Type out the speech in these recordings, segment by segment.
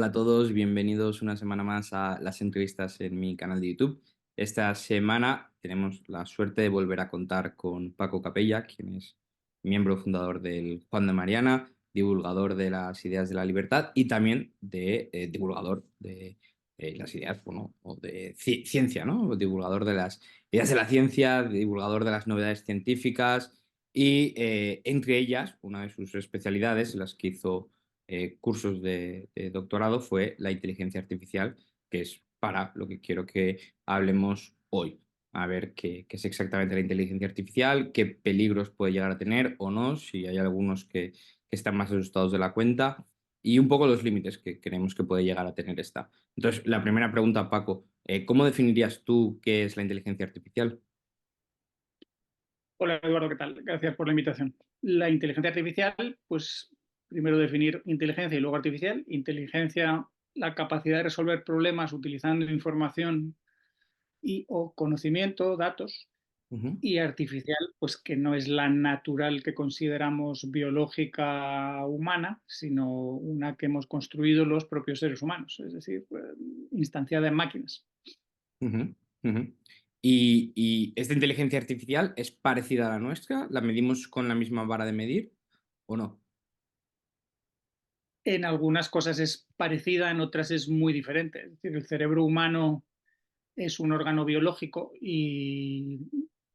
Hola a todos, bienvenidos una semana más a las entrevistas en mi canal de YouTube. Esta semana tenemos la suerte de volver a contar con Paco Capella, quien es miembro fundador del Juan de Mariana, divulgador de las ideas de la libertad y también divulgador de las ideas, bueno, o de ciencia, ¿no? Divulgador de las ideas de la ciencia, divulgador de las novedades científicas y entre ellas, una de sus especialidades, las que hizo cursos de doctorado fue la inteligencia artificial, que es para lo que quiero que hablemos hoy. A ver qué es exactamente la inteligencia artificial, qué peligros puede llegar a tener o no, si hay algunos que están más asustados de la cuenta y un poco los límites que creemos que puede llegar a tener esta. Entonces, la primera pregunta, Paco, ¿cómo definirías tú qué es la inteligencia artificial? Hola Eduardo, ¿qué tal? Gracias por la invitación. La inteligencia artificial, pues primero definir inteligencia y luego artificial. Inteligencia, la capacidad de resolver problemas utilizando información y o conocimiento, datos. Ujú. Y artificial, pues que no es la natural que consideramos biológica humana, sino una que hemos construido los propios seres humanos, es decir, instanciada en máquinas. Ujú, ujú. ¿Y esta inteligencia artificial es parecida a la nuestra? ¿La medimos con la misma vara de medir o no? En algunas cosas es parecida, en otras es muy diferente. Es decir, el cerebro humano es un órgano biológico y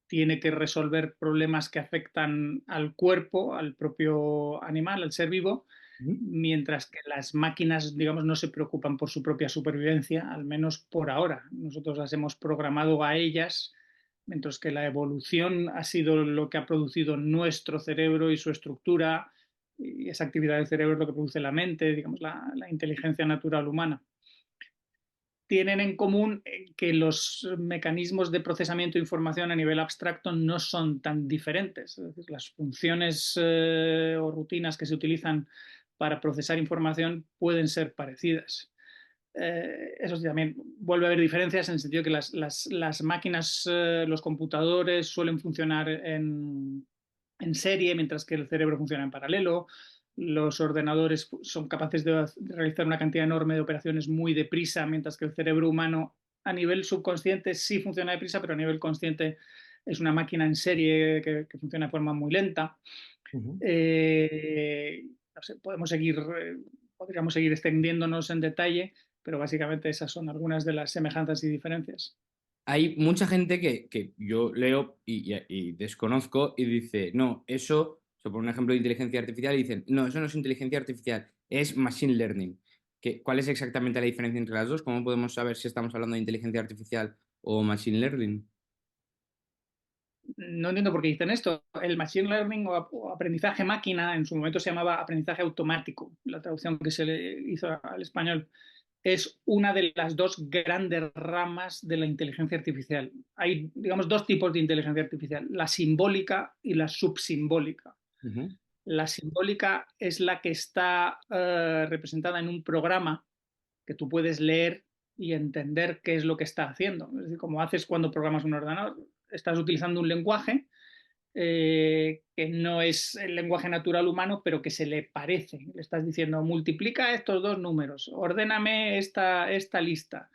tiene que resolver problemas que afectan al cuerpo, al propio animal, al ser vivo, Ujú. mientras que las máquinas, digamos, no se preocupan por su propia supervivencia, al menos por ahora. Nosotros las hemos programado a ellas, mientras que la evolución ha sido lo que ha producido nuestro cerebro y su estructura, y esa actividad del cerebro es lo que produce la mente, digamos, la inteligencia natural humana. Tienen en común que los mecanismos de procesamiento de información a nivel abstracto no son tan diferentes. Es decir, las funciones o rutinas que se utilizan para procesar información pueden ser parecidas. Eso sí, también vuelve a haber diferencias en el sentido que las máquinas, los computadores suelen funcionar en serie, mientras que el cerebro funciona en paralelo. Los ordenadores son capaces de realizar una cantidad enorme de operaciones muy deprisa, mientras que el cerebro humano a nivel subconsciente sí funciona deprisa, pero a nivel consciente es una máquina en serie que funciona de forma muy lenta. Ujú. No sé, podríamos seguir extendiéndonos en detalle, pero básicamente esas son algunas de las semejanzas y diferencias. Hay mucha gente que yo leo y desconozco y dice, no, eso, se pone un ejemplo de inteligencia artificial y dicen, no, eso no es inteligencia artificial, es machine learning. ¿Cuál es exactamente la diferencia entre las dos? ¿Cómo podemos saber si estamos hablando de inteligencia artificial o machine learning? No entiendo por qué dicen esto. El machine learning o aprendizaje máquina en su momento se llamaba aprendizaje automático, la traducción que se le hizo al español. Es una de las dos grandes ramas de la inteligencia artificial. Hay, digamos, dos tipos de inteligencia artificial, la simbólica y la subsimbólica. Ujú, La simbólica es la que está representada en un programa que tú puedes leer y entender qué es lo que está haciendo. Es decir, como haces cuando programas un ordenador, estás utilizando un lenguaje que no es el lenguaje natural humano, pero que se le parece. Le estás diciendo, multiplica estos dos números, ordéname esta lista,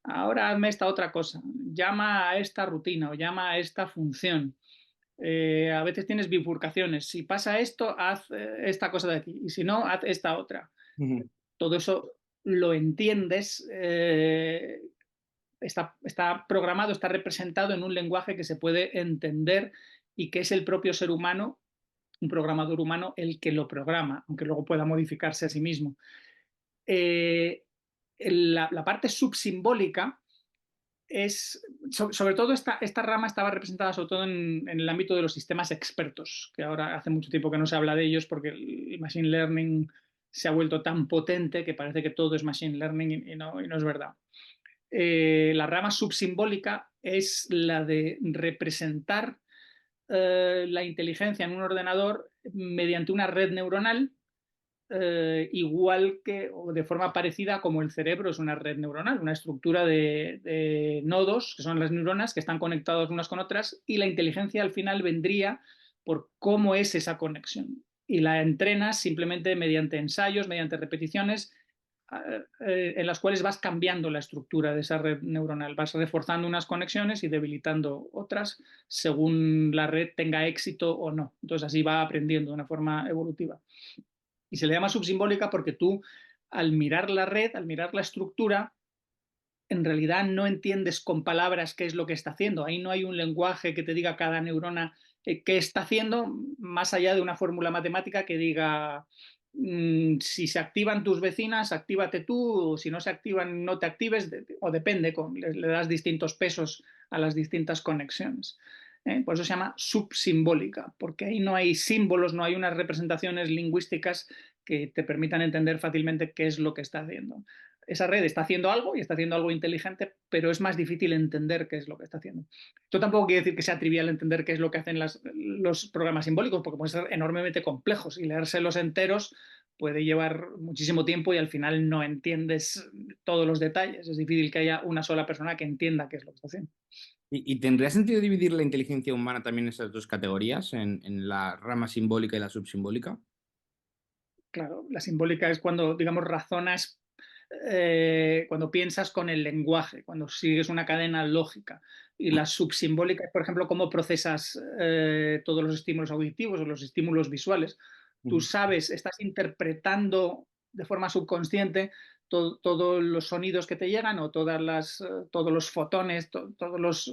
ahora hazme esta otra cosa, llama a esta rutina o llama a esta función. A veces tienes bifurcaciones. Si pasa esto, haz esta cosa de aquí. Y si no, haz esta otra. ujú, Todo eso lo entiendes, está programado, está representado en un lenguaje que se puede entender y que es el propio ser humano, un programador humano, el que lo programa, aunque luego pueda modificarse a sí mismo. Eh, la parte subsimbólica es, sobre todo esta rama estaba representada sobre todo en el ámbito de los sistemas expertos, que ahora hace mucho tiempo que no se habla de ellos porque el machine learning se ha vuelto tan potente que parece que todo es machine learning y no es verdad. La rama subsimbólica es la de representar la inteligencia en un ordenador mediante una red neuronal, igual que o de forma parecida como el cerebro es una red neuronal, una estructura de nodos, que son las neuronas, que están conectados unas con otras, y la inteligencia al final vendría por cómo es esa conexión. Y la entrenas simplemente mediante ensayos, mediante repeticiones, en las cuales vas cambiando la estructura de esa red neuronal, vas reforzando unas conexiones y debilitando otras según la red tenga éxito o no. Entonces así va aprendiendo de una forma evolutiva. Y se le llama subsimbólica porque tú, al mirar la red, al mirar la estructura, en realidad no entiendes con palabras qué es lo que está haciendo. Ahí no hay un lenguaje que te diga cada neurona qué está haciendo, más allá de una fórmula matemática que diga si se activan tus vecinas, actívate tú, o si no se activan, no te actives, o depende, le das distintos pesos a las distintas conexiones. Por eso se llama subsimbólica, porque ahí no hay símbolos, no hay unas representaciones lingüísticas que te permitan entender fácilmente qué es lo que está haciendo. Esa red está haciendo algo y está haciendo algo inteligente, pero es más difícil entender qué es lo que está haciendo. Esto tampoco quiere decir que sea trivial entender qué es lo que hacen los programas simbólicos, porque pueden ser enormemente complejos y leérselos enteros puede llevar muchísimo tiempo y al final no entiendes todos los detalles. Es difícil que haya una sola persona que entienda qué es lo que está haciendo. ¿Y tendría sentido dividir la inteligencia humana también en esas dos categorías, en la rama simbólica y la subsimbólica? Claro, la simbólica es cuando, digamos, razonas, cuando piensas con el lenguaje, cuando sigues una cadena lógica. Y la subsimbólica es, por ejemplo, cómo procesas todos los estímulos auditivos o los estímulos visuales. Tú Ujú. sabes, estás interpretando de forma subconsciente todos los sonidos que te llegan o todos los fotones, todos los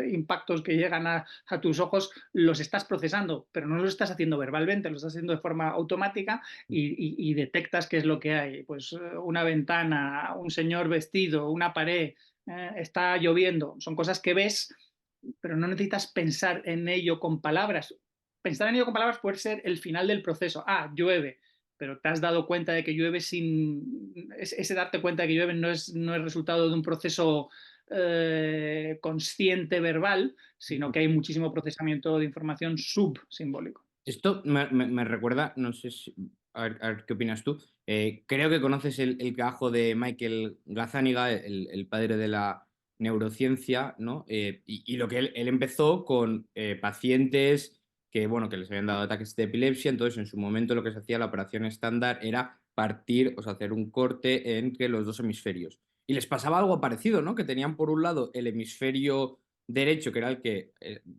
impactos que llegan a tus ojos, los estás procesando, pero no los estás haciendo verbalmente, lo estás haciendo de forma automática y detectas qué es lo que hay. Pues una ventana, un señor vestido, una pared, está lloviendo. Son cosas que ves, pero no necesitas pensar en ello con palabras. Pensar en ello con palabras puede ser el final del proceso. Ah, llueve, pero te has dado cuenta de que llueve sin... Ese darte cuenta de que llueve no es resultado de un proceso consciente verbal, sino que hay muchísimo procesamiento de información subsimbólico. Esto me recuerda, no sé si, a ver qué opinas tú. Creo que conoces el trabajo de Michael Gazzaniga, el padre de la neurociencia, ¿no? Y lo que él empezó con pacientes que, bueno, que les habían dado ataques de epilepsia, entonces en su momento lo que se hacía, la operación estándar, era partir, o sea, hacer un corte entre los dos hemisferios. Y les pasaba algo parecido, ¿no? Que tenían por un lado el hemisferio derecho, que era el que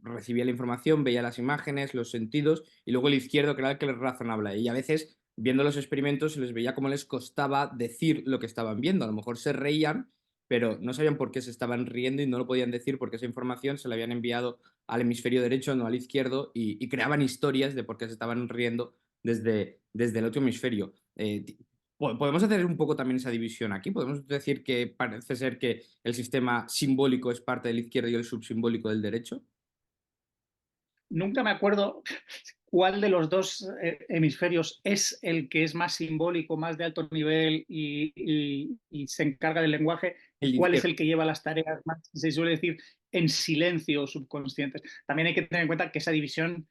recibía la información, veía las imágenes, los sentidos, y luego el izquierdo, que era el que les razonaba. Y a veces, viendo los experimentos, se les veía cómo les costaba decir lo que estaban viendo. A lo mejor se reían, pero no sabían por qué se estaban riendo y no lo podían decir porque esa información se la habían enviado al hemisferio derecho, no al izquierdo, y creaban historias de por qué se estaban riendo desde el otro hemisferio. Podemos hacer un poco también esa división aquí. Podemos decir que parece ser que el sistema simbólico es parte del izquierdo y el subsimbólico del derecho. Nunca me acuerdo cuál de los dos hemisferios es el que es más simbólico, más de alto nivel y se encarga del lenguaje y El cuál es izquierdo. el que lleva las tareas más, se suele decir, en silencio subconscientes. También hay que tener en cuenta que esa división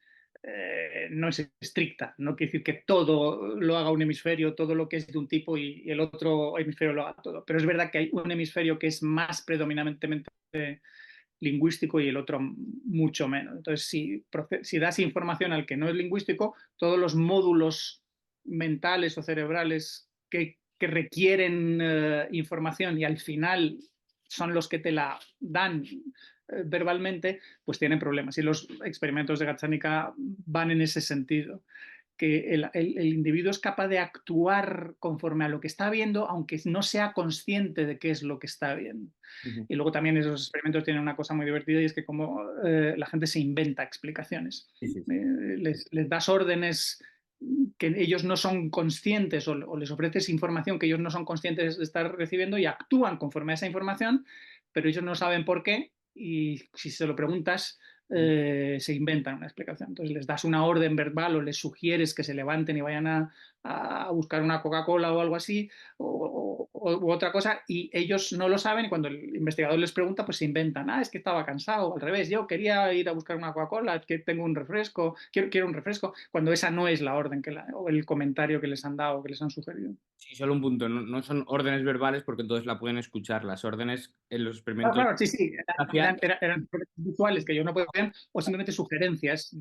no es estricta, no quiere decir que todo lo haga un hemisferio, todo lo que es de un tipo y el otro hemisferio lo haga todo. Pero es verdad que hay un hemisferio que es más predominantemente lingüístico y el otro mucho menos. Entonces, si das información al que no es lingüístico, todos los módulos mentales o cerebrales que requieren información y al final son los que te la dan verbalmente, pues tienen problemas. Y los experimentos de Gazzaniga van en ese sentido que el individuo es capaz de actuar conforme a lo que está viendo, aunque no sea consciente de qué es lo que está viendo. Ujú. Y luego también esos experimentos tienen una cosa muy divertida y es que como la gente se inventa explicaciones. Sí, sí, sí. Les das órdenes que ellos no son conscientes o les ofreces información que ellos no son conscientes de estar recibiendo y actúan conforme a esa información, pero ellos no saben por qué y si se lo preguntas se inventan una explicación. Entonces les das una orden verbal o les sugieres que se levanten y vayan a buscar una Coca-Cola o algo así u otra cosa y ellos no lo saben y cuando el investigador les pregunta pues se inventan, es que estaba cansado, al revés, yo quería ir a buscar una Coca-Cola, que tengo un refresco, quiero un refresco, cuando esa no es la orden o el comentario que les han dado, que les han sugerido. Sí, solo un punto. No, no son órdenes verbales porque entonces la pueden escuchar. Las órdenes en los Claro, experimentos claro, sí, sí, hacia eran visuales que ellos no podían, o simplemente sugerencias,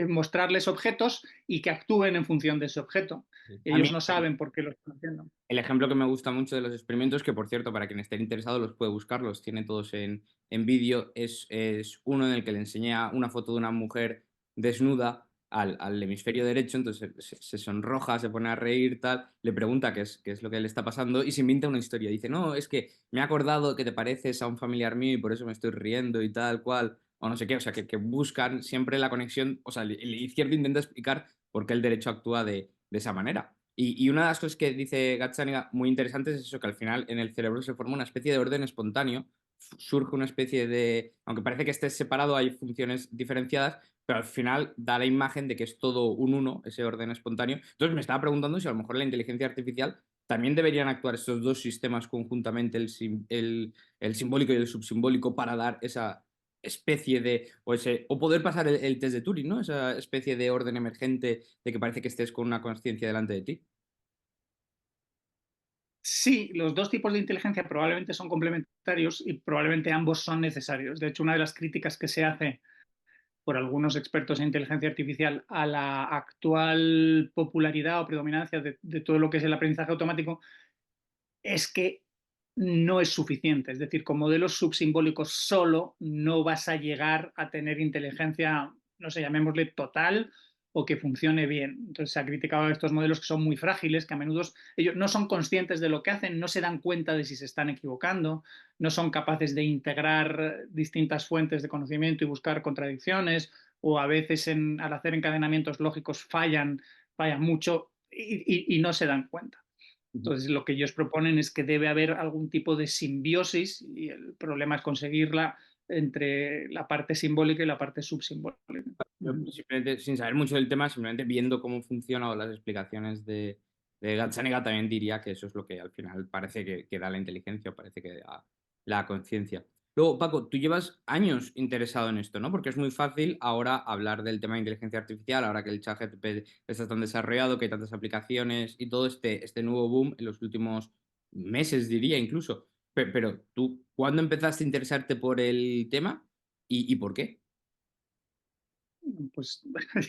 mostrarles objetos y que actúen en función de ese objeto. a mí, Ellos no saben por qué lo están haciendo. el ejemplo que me gusta mucho de los experimentos, que por cierto, para quien esté interesado los puede buscar, los tiene todos en vídeo, es uno en el que le enseña una foto de una mujer desnuda al hemisferio derecho, entonces se sonroja, se pone a reír, tal, le pregunta qué es lo que le está pasando y se inventa una historia. Dice, no, es que me he acordado que te pareces a un familiar mío y por eso me estoy riendo y tal cual, o no sé qué, o sea, que buscan siempre la conexión, o sea, el izquierdo intenta explicar por qué el derecho actúa de esa manera. Y una de las cosas que dice Gazzaniga muy interesante es eso, que al final en el cerebro se forma una especie de orden espontáneo, surge una especie de, aunque parece que esté separado, hay funciones diferenciadas, pero al final da la imagen de que es todo un uno, ese orden espontáneo. Entonces me estaba preguntando si a lo mejor la inteligencia artificial también deberían actuar estos dos sistemas conjuntamente, el simbólico y el subsimbólico, para dar esa especie de, o poder pasar el test de Turing, ¿no? Esa especie de orden emergente de que parece que estés con una conciencia delante de ti. Sí, los dos tipos de inteligencia probablemente son complementarios y probablemente ambos son necesarios. De hecho, una de las críticas que se hace por algunos expertos en inteligencia artificial a la actual popularidad o predominancia de todo lo que es el aprendizaje automático es que no es suficiente. Es decir, con modelos subsimbólicos solo no vas a llegar a tener inteligencia, no sé, llamémosle total o que funcione bien. Entonces se ha criticado a estos modelos que son muy frágiles, que a menudo ellos no son conscientes de lo que hacen, no se dan cuenta de si se están equivocando, no son capaces de integrar distintas fuentes de conocimiento y buscar contradicciones, o a veces al hacer encadenamientos lógicos fallan mucho y no se dan cuenta. Entonces, lo que ellos proponen es que debe haber algún tipo de simbiosis y el problema es conseguirla entre la parte simbólica y la parte subsimbólica. Yo simplemente, sin saber mucho del tema, simplemente viendo cómo funciona o las explicaciones de Gazzaniga, también diría que eso es lo que al final parece que da la inteligencia o parece que da la conciencia. Luego, Paco, tú llevas años interesado en esto, ¿no? Porque es muy fácil ahora hablar del tema de inteligencia artificial, ahora que el ChatGPT está tan desarrollado, que hay tantas aplicaciones y todo este nuevo boom en los últimos meses, diría incluso. Pero tú, ¿cuándo empezaste a interesarte por el tema y por qué? Pues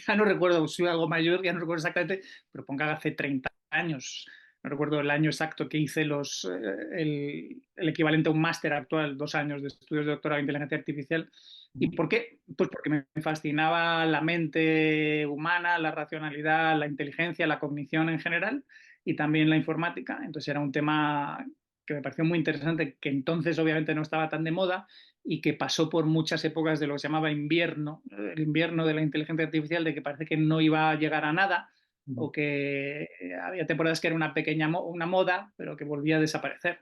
ya no recuerdo, soy algo mayor, ya no recuerdo exactamente, pero ponga hace 30 años. No recuerdo el año exacto que hice el equivalente a un máster actual, 2 años de estudios de doctorado en inteligencia artificial. ¿Y por qué? Pues porque me fascinaba la mente humana, la racionalidad, la inteligencia, la cognición en general y también la informática. Entonces era un tema que me pareció muy interesante, que entonces obviamente no estaba tan de moda y que pasó por muchas épocas de lo que se llamaba invierno, el invierno de la inteligencia artificial, de que parece que no iba a llegar a nada o que había temporadas que era una pequeña una moda, pero que volvía a desaparecer.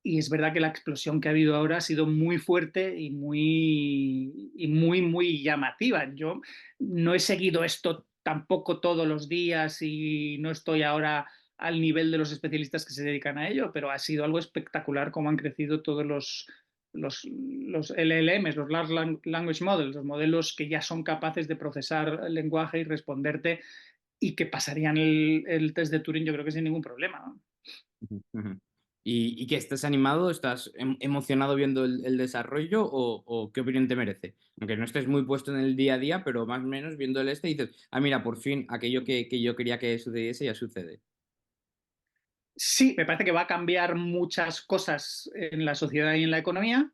Y es verdad que la explosión que ha habido ahora ha sido muy fuerte muy llamativa. Yo no he seguido esto tampoco todos los días y no estoy ahora al nivel de los especialistas que se dedican a ello, pero ha sido algo espectacular cómo han crecido todos los LLMs, los Large Language Models, los modelos que ya son capaces de procesar el lenguaje y responderte y que pasarían el test de Turing yo creo que sin ningún problema, ¿no? Ujú, ujú. ¿Y qué? ¿Estás animado? ¿Estás emocionado viendo el desarrollo o qué opinión te merece? Aunque no estés muy puesto en el día a día, pero más o menos viendo el este dices, ah, mira, por fin aquello que yo quería que sucediese ya sucede. Sí, me parece que va a cambiar muchas cosas en la sociedad y en la economía,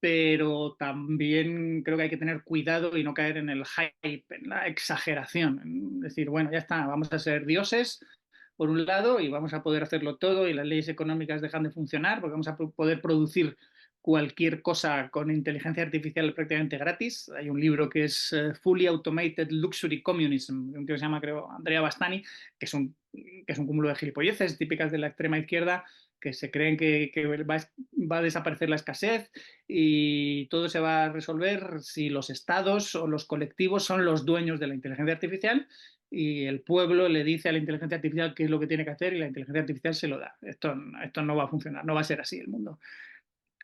pero también creo que hay que tener cuidado y no caer en el hype, en la exageración. En decir, bueno, ya está, vamos a ser dioses por un lado y vamos a poder hacerlo todo y las leyes económicas dejan de funcionar porque vamos a poder producir cualquier cosa con inteligencia artificial prácticamente gratis. Hay un libro que es Fully Automated Luxury Communism, de un tío que se llama, creo, Andrea Bastani, que es un cúmulo de gilipolleces típicas de la extrema izquierda que se creen que va a desaparecer la escasez y todo se va a resolver si los estados o los colectivos son los dueños de la inteligencia artificial y el pueblo le dice a la inteligencia artificial qué es lo que tiene que hacer y la inteligencia artificial se lo da. Esto no va a funcionar, no va a ser así el mundo.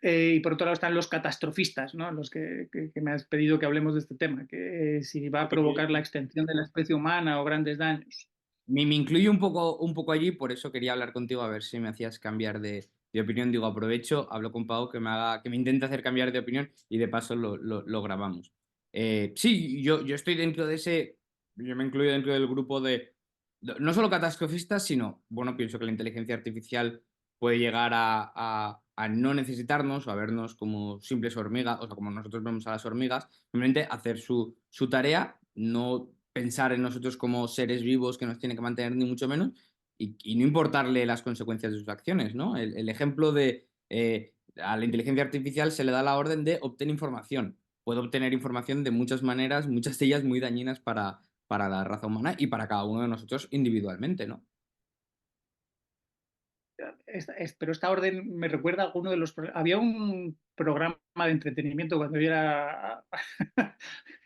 Y por otro lado están los catastrofistas, ¿no? Los que me has pedido que hablemos de este tema, que si va a provocar la extinción de la especie humana o grandes daños. Me incluyo un poco allí, por eso quería hablar contigo a ver si me hacías cambiar de opinión. Digo, aprovecho, hablo con Pau que me intente hacer cambiar de opinión y de paso lo grabamos. Sí, yo estoy dentro de ese, yo me incluyo dentro del grupo no solo catastrofistas, sino, bueno, pienso que la inteligencia artificial puede llegar a no necesitarnos o a vernos como simples hormigas, o sea, como nosotros vemos a las hormigas, simplemente hacer su tarea, no pensar en nosotros como seres vivos que nos tienen que mantener ni mucho menos y no importarle las consecuencias de sus acciones, ¿no? El ejemplo de a la inteligencia artificial se le da la orden de obtener información. Puede obtener información de muchas maneras, muchas de ellas muy dañinas para la raza humana y para cada uno de nosotros individualmente, ¿no? Pero esta orden me recuerda a alguno de los... Había un programa de entretenimiento cuando yo era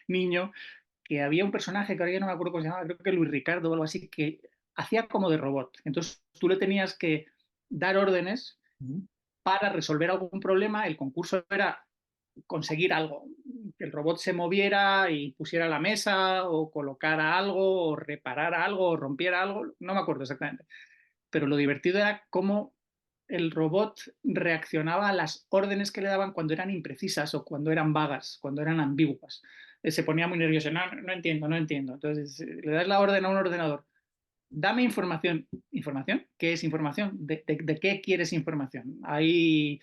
niño, que había un personaje que ahora ya no me acuerdo cómo se llamaba, creo que Luis Ricardo o algo así, que hacía como de robot. Entonces tú le tenías que dar órdenes Ujú. para resolver algún problema. El concurso era conseguir algo, que el robot se moviera y pusiera la mesa o colocara algo o reparara algo o rompiera algo, no me acuerdo exactamente. Pero lo divertido era cómo el robot reaccionaba a las órdenes que le daban cuando eran imprecisas o cuando eran vagas, cuando eran ambiguas. Se ponía muy nervioso, no, no entiendo, no entiendo. Entonces le das la orden a un ordenador, dame información. ¿Información? ¿Qué es información? ¿De qué quieres información? Hay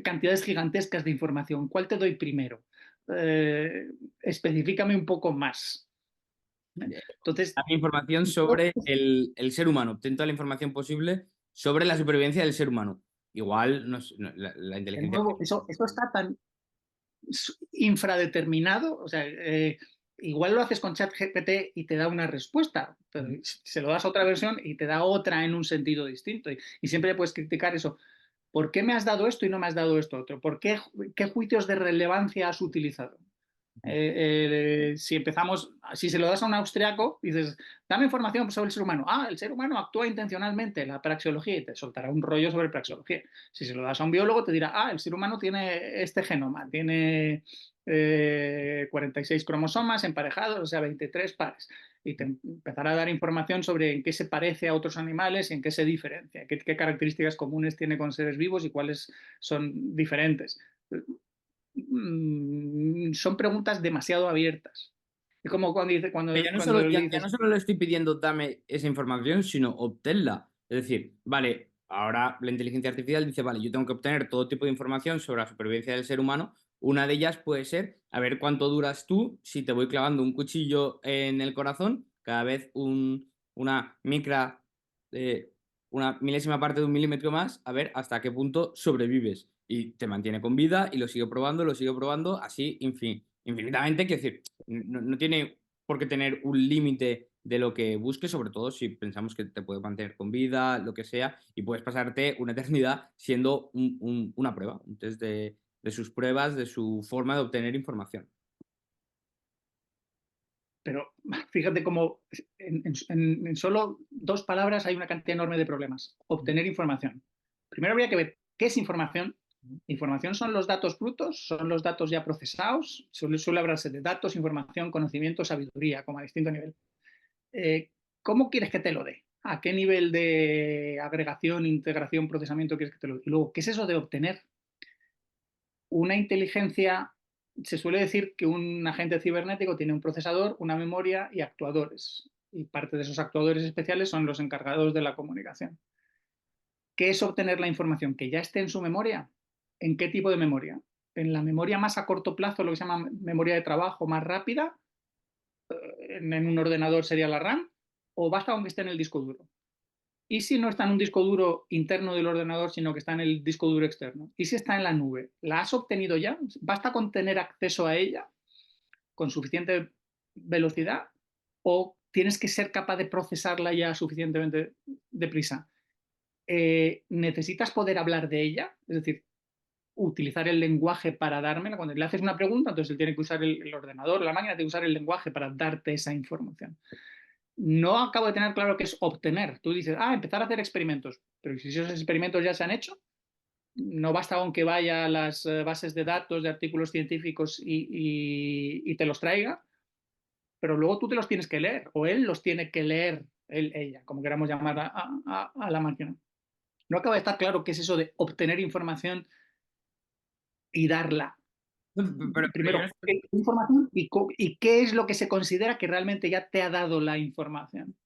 cantidades gigantescas de información. ¿Cuál te doy primero? Eh, Especifícame un poco más. Entonces, Dame información sobre el ser humano. Obtén toda la información posible sobre la supervivencia del ser humano. Igual la de inteligencia nuevo, artificial. eso está tan infradeterminado, o sea, igual lo haces con ChatGPT y te da una respuesta, pero se lo das a otra versión y te da otra en un sentido distinto. Y siempre puedes criticar eso. ¿Por qué me has dado esto y no me has dado esto otro? ¿Qué juicios de relevancia has utilizado? Si empezamos, si se lo das a un austriaco, dices, dame información sobre el ser humano. Ah, el ser humano actúa intencionalmente, la praxeología, y te soltará un rollo sobre praxeología. Si se lo das a un biólogo, te dirá, ah, el ser humano tiene este genoma, tiene 46 cromosomas emparejados, o sea, 23 pares. Y te empezará a dar información sobre en qué se parece a otros animales y en qué se diferencia, qué características comunes tiene con seres vivos y cuáles son diferentes. Son preguntas demasiado abiertas. Es como cuando, Pero cuando le ya dices, no solo le estoy pidiendo dame esa información, sino obténla. Es decir, vale, ahora la inteligencia artificial dice, vale, yo tengo que obtener todo tipo de información sobre la supervivencia del ser humano. Una de ellas puede ser, a ver cuánto duras tú si te voy clavando un cuchillo en el corazón, cada vez una micra, eh, una milésima parte de un milímetro más, a ver hasta qué punto sobrevives. Y te mantiene con vida y lo sigo probando, así infinitamente. Quiero decir, no tiene por qué tener un límite de lo que busques, sobre todo si pensamos que te puede mantener con vida, lo que sea, y puedes pasarte una eternidad siendo una prueba, un test de sus pruebas, de su forma de obtener información. pero fíjate cómo en solo dos palabras hay una cantidad enorme de problemas. Obtener información. Primero habría que ver qué es información. Información son los datos brutos, son los datos ya procesados, suele hablarse de datos, información, conocimiento, sabiduría, como a distinto nivel. Eh, ¿Cómo quieres que te lo dé? ¿A qué nivel de agregación, integración, procesamiento quieres que te lo dé? Y luego, ¿qué es eso de obtener? Una inteligencia, se suele decir que un agente cibernético tiene un procesador, una memoria y actuadores. Y parte de esos actuadores especiales son los encargados de la comunicación. ¿Qué es obtener la información? ¿Que ya esté en su memoria? ¿En qué tipo de memoria? ¿En la memoria más a corto plazo, lo que se llama memoria de trabajo más rápida? ¿En un ordenador sería la RAM? ¿O basta con que esté en el disco duro? ¿Y si no está en un disco duro interno del ordenador, sino que está en el disco duro externo? ¿Y si está en la nube? ¿La has obtenido ya? ¿Basta con tener acceso a ella con suficiente velocidad? ¿O tienes que ser capaz de procesarla ya suficientemente deprisa? ¿Necesitas poder hablar de ella? Es decir, utilizar el lenguaje para dármela. Cuando le haces una pregunta, entonces él tiene que usar el ordenador, la máquina tiene que usar el lenguaje para darte esa información. No acabo de tener claro qué es obtener. Tú dices, empezar a hacer experimentos. Pero si esos experimentos ya se han hecho, no basta con que vaya a las bases de datos de artículos científicos y te los traiga, pero luego tú te los tienes que leer, o él los tiene que leer, él, ella, como queramos llamar a la máquina. No acaba de estar claro qué es eso de obtener información y darla. Pero yo no Primero, ¿qué información y qué es lo que se considera que realmente ya te ha dado la información?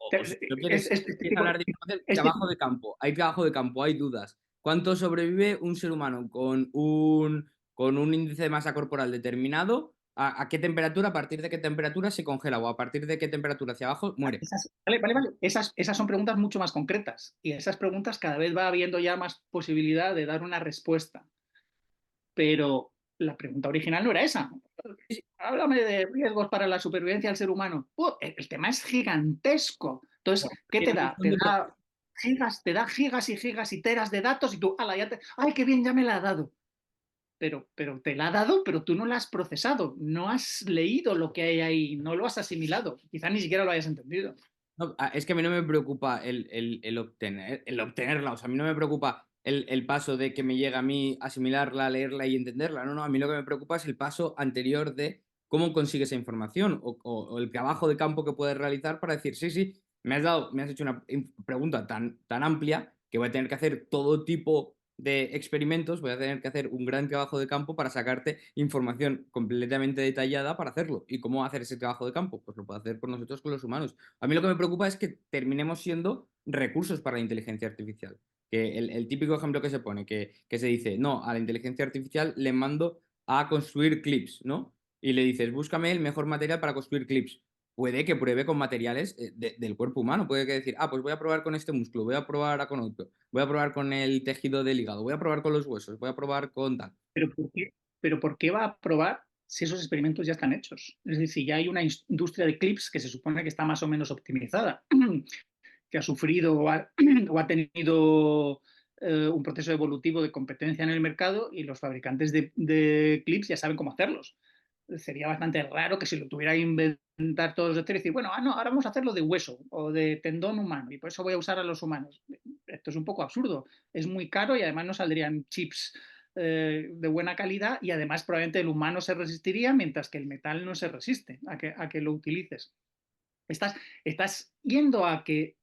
O si no quieres, Este quieres tipo, hablar de información, este, trabajo de campo, hay dudas. ¿Cuánto sobrevive un ser humano con un índice de masa corporal determinado? A qué temperatura? ¿A partir de qué temperatura se congela? ¿O a partir de qué temperatura hacia abajo muere? vale. Esas son preguntas mucho más concretas y esas preguntas cada vez va habiendo ya más posibilidad de dar una respuesta. Pero la pregunta original no era esa. Háblame de riesgos para la supervivencia del ser humano. El tema es gigantesco. Entonces, Bueno, ¿qué te en el da? fondo Te da gigas y gigas y teras de datos y tú, ala, ¡ay, qué bien, ya me la ha dado! Pero te la ha dado, pero tú no la has procesado, no has leído lo que hay ahí, no lo has asimilado, quizá ni siquiera lo hayas entendido. no, es que a mí no me preocupa el obtenerla, o sea, a mí no me preocupa el paso de que me llegue a mí asimilarla, leerla y entenderla, no, no, a mí lo que me preocupa es el paso anterior de cómo consigue esa información o el trabajo de campo que puedes realizar para decir, sí, sí, me has hecho una pregunta tan amplia que voy a tener que hacer todo tipo de experimentos, voy a tener que hacer un gran trabajo de campo para sacarte información completamente detallada para hacerlo. ¿Y cómo hacer ese trabajo de campo? Pues lo puedo hacer por nosotros con los humanos. A mí lo que me preocupa es que terminemos siendo recursos para la inteligencia artificial. Que el típico ejemplo que se pone, que se dice, no, a la inteligencia artificial le mando a construir clips, ¿no? Y le dices, búscame el mejor material para construir clips. Puede que pruebe con materiales del cuerpo humano. Puede que decir, pues voy a probar con este músculo, voy a probar con otro, voy a probar con el tejido del hígado, voy a probar con los huesos, voy a probar con tal. ¿Pero por qué va a probar si esos experimentos ya están hechos? Es decir, si ya hay una industria de clips que se supone que está más o menos optimizada, que ha sufrido o ha tenido un proceso evolutivo de competencia en el mercado y los fabricantes de clips ya saben cómo hacerlos. Sería bastante raro que si lo tuviera que inventar todos de cero y decir, bueno, no, ahora vamos a hacerlo de hueso o de tendón humano y por eso voy a usar a los humanos. Esto es un poco absurdo. Es muy caro y además no saldrían chips de buena calidad y además probablemente el humano se resistiría mientras que el metal no se resiste a que lo utilices. Estás, estás yendo a que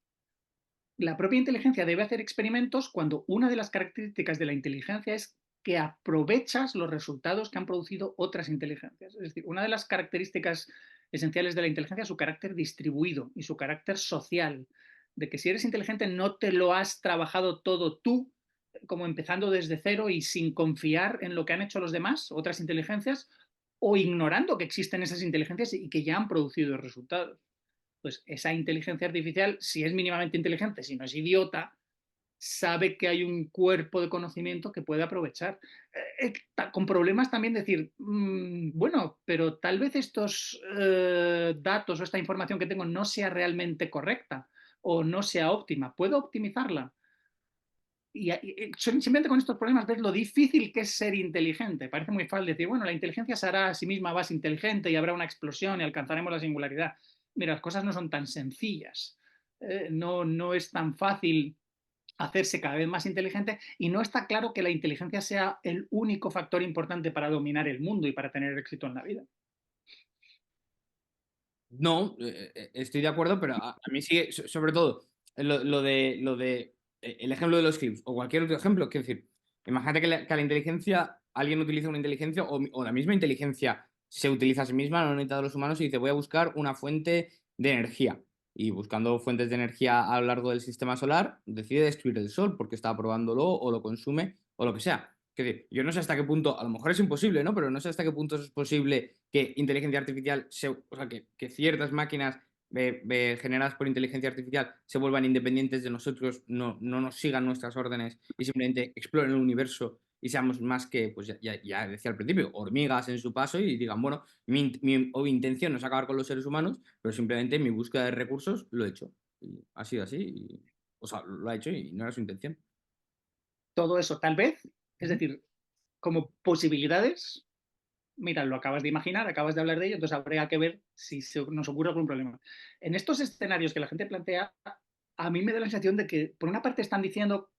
la propia inteligencia debe hacer experimentos cuando una de las características de la inteligencia es que aprovechas los resultados que han producido otras inteligencias. Es decir, una de las características esenciales de la inteligencia es su carácter distribuido y su carácter social, de que si eres inteligente no te lo has trabajado todo tú, como empezando desde cero y sin confiar en lo que han hecho los demás, otras inteligencias, o ignorando que existen esas inteligencias y que ya han producido resultados. Pues esa inteligencia artificial, si es mínimamente inteligente, si no es idiota, sabe que hay un cuerpo de conocimiento que puede aprovechar. Con problemas también decir, bueno, pero tal vez estos datos o esta información que tengo no sea realmente correcta o no sea óptima. ¿Puedo optimizarla? Y simplemente con estos problemas ves lo difícil que es ser inteligente. Parece muy fácil decir, bueno, la inteligencia se hará a sí misma más inteligente y habrá una explosión y alcanzaremos la singularidad. Mira, las cosas no son tan sencillas. No es tan fácil hacerse cada vez más inteligente y no está claro que la inteligencia sea el único factor importante para dominar el mundo y para tener éxito en la vida. No, estoy de acuerdo, pero a mí sigue, sobre todo, el ejemplo de los clips o cualquier otro ejemplo, quiero decir, imagínate que a la inteligencia, alguien utiliza una inteligencia o la misma inteligencia se utiliza a sí misma, no necesita de los humanos y dice, voy a buscar una fuente de energía. Y buscando fuentes de energía a lo largo del sistema solar, decide destruir el sol porque está probándolo o lo consume o lo que sea. Es decir, yo no sé hasta qué punto, a lo mejor es imposible, ¿no? Pero no sé hasta qué punto es posible que inteligencia artificial, o sea, que ciertas máquinas generadas por inteligencia artificial se vuelvan independientes de nosotros, no nos sigan nuestras órdenes y simplemente exploren el universo y seamos más que, pues ya decía al principio, hormigas en su paso y digan, bueno, mi intención no es acabar con los seres humanos, pero simplemente mi búsqueda de recursos lo he hecho. Y ha sido así, o sea, lo ha hecho y no era su intención. Todo eso, tal vez, es Ujú. decir, como posibilidades, mira, lo acabas de imaginar, acabas de hablar de ello, entonces habría que ver si nos ocurre algún problema. En estos escenarios que la gente plantea, a mí me da la sensación de que, por una parte, están diciendo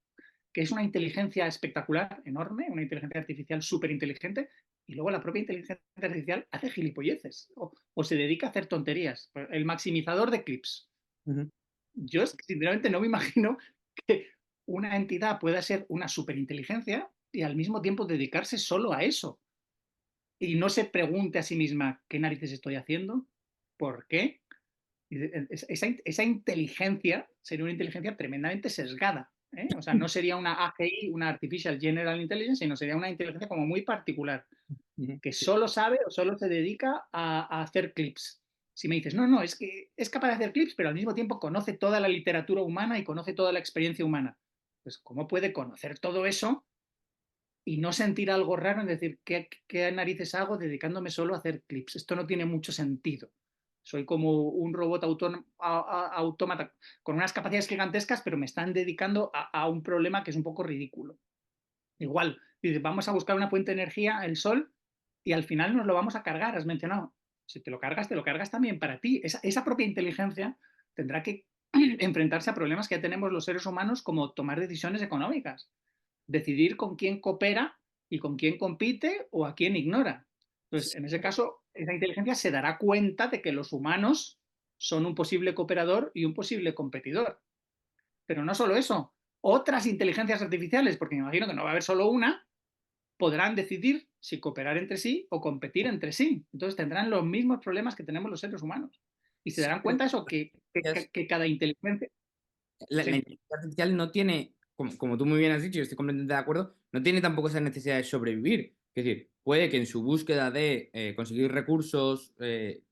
que es una inteligencia espectacular, enorme, una inteligencia artificial súper inteligente, y luego la propia inteligencia artificial hace gilipolleces o se dedica a hacer tonterías. El maximizador de clips. Ujú. Yo sinceramente no me imagino que una entidad pueda ser una superinteligencia y al mismo tiempo dedicarse solo a eso y no se pregunte a sí misma qué narices estoy haciendo, por qué, Esa inteligencia sería una inteligencia tremendamente sesgada, ¿eh? O sea, no sería una AGI, una Artificial General Intelligence, sino sería una inteligencia como muy particular, Ujú. que solo sabe o solo se dedica a hacer clips. Si me dices, no, no, es que es capaz de hacer clips, pero al mismo tiempo conoce toda la literatura humana y conoce toda la experiencia humana. Pues, ¿cómo puede conocer todo eso y no sentir algo raro en decir, ¿qué narices hago dedicándome solo a hacer clips? Esto no tiene mucho sentido. Soy como un robot autómata con unas capacidades gigantescas, pero me están dedicando a un problema que es un poco ridículo. Igual, dices, vamos a buscar una fuente de energía, el sol, y al final nos lo vamos a cargar, has mencionado. Si te lo cargas también para ti. Esa propia inteligencia tendrá que enfrentarse a problemas que ya tenemos los seres humanos, como tomar decisiones económicas, decidir con quién coopera y con quién compite o a quién ignora. Entonces, en ese caso, esa inteligencia se dará cuenta de que los humanos son un posible cooperador y un posible competidor. Pero no solo eso, otras inteligencias artificiales, porque me imagino que no va a haber solo una, podrán decidir si cooperar entre sí o competir entre sí. Entonces tendrán los mismos problemas que tenemos los seres humanos. Y se Sí, darán pero cuenta de eso, que cada inteligencia... la Sí. inteligencia artificial no tiene, como tú muy bien has dicho, y estoy completamente de acuerdo, no tiene tampoco esa necesidad de sobrevivir. Es decir, puede que en su búsqueda de conseguir recursos,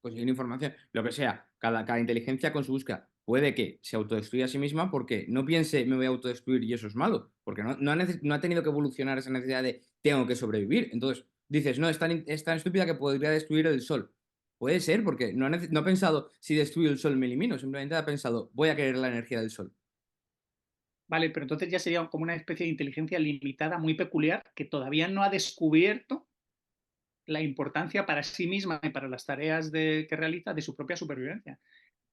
conseguir información, lo que sea, cada inteligencia con su búsqueda puede que se autodestruya a sí misma porque no piense me voy a autodestruir y eso es malo, porque no ha tenido que evolucionar esa necesidad de tengo que sobrevivir. Entonces dices, no, es tan estúpida que podría destruir el sol. Puede ser, porque no ha pensado si destruyo el sol me elimino, simplemente ha pensado voy a querer la energía del sol. Vale, pero entonces ya sería como una especie de inteligencia limitada, muy peculiar, que todavía no ha descubierto la importancia para sí misma y para las tareas que realiza de su propia supervivencia.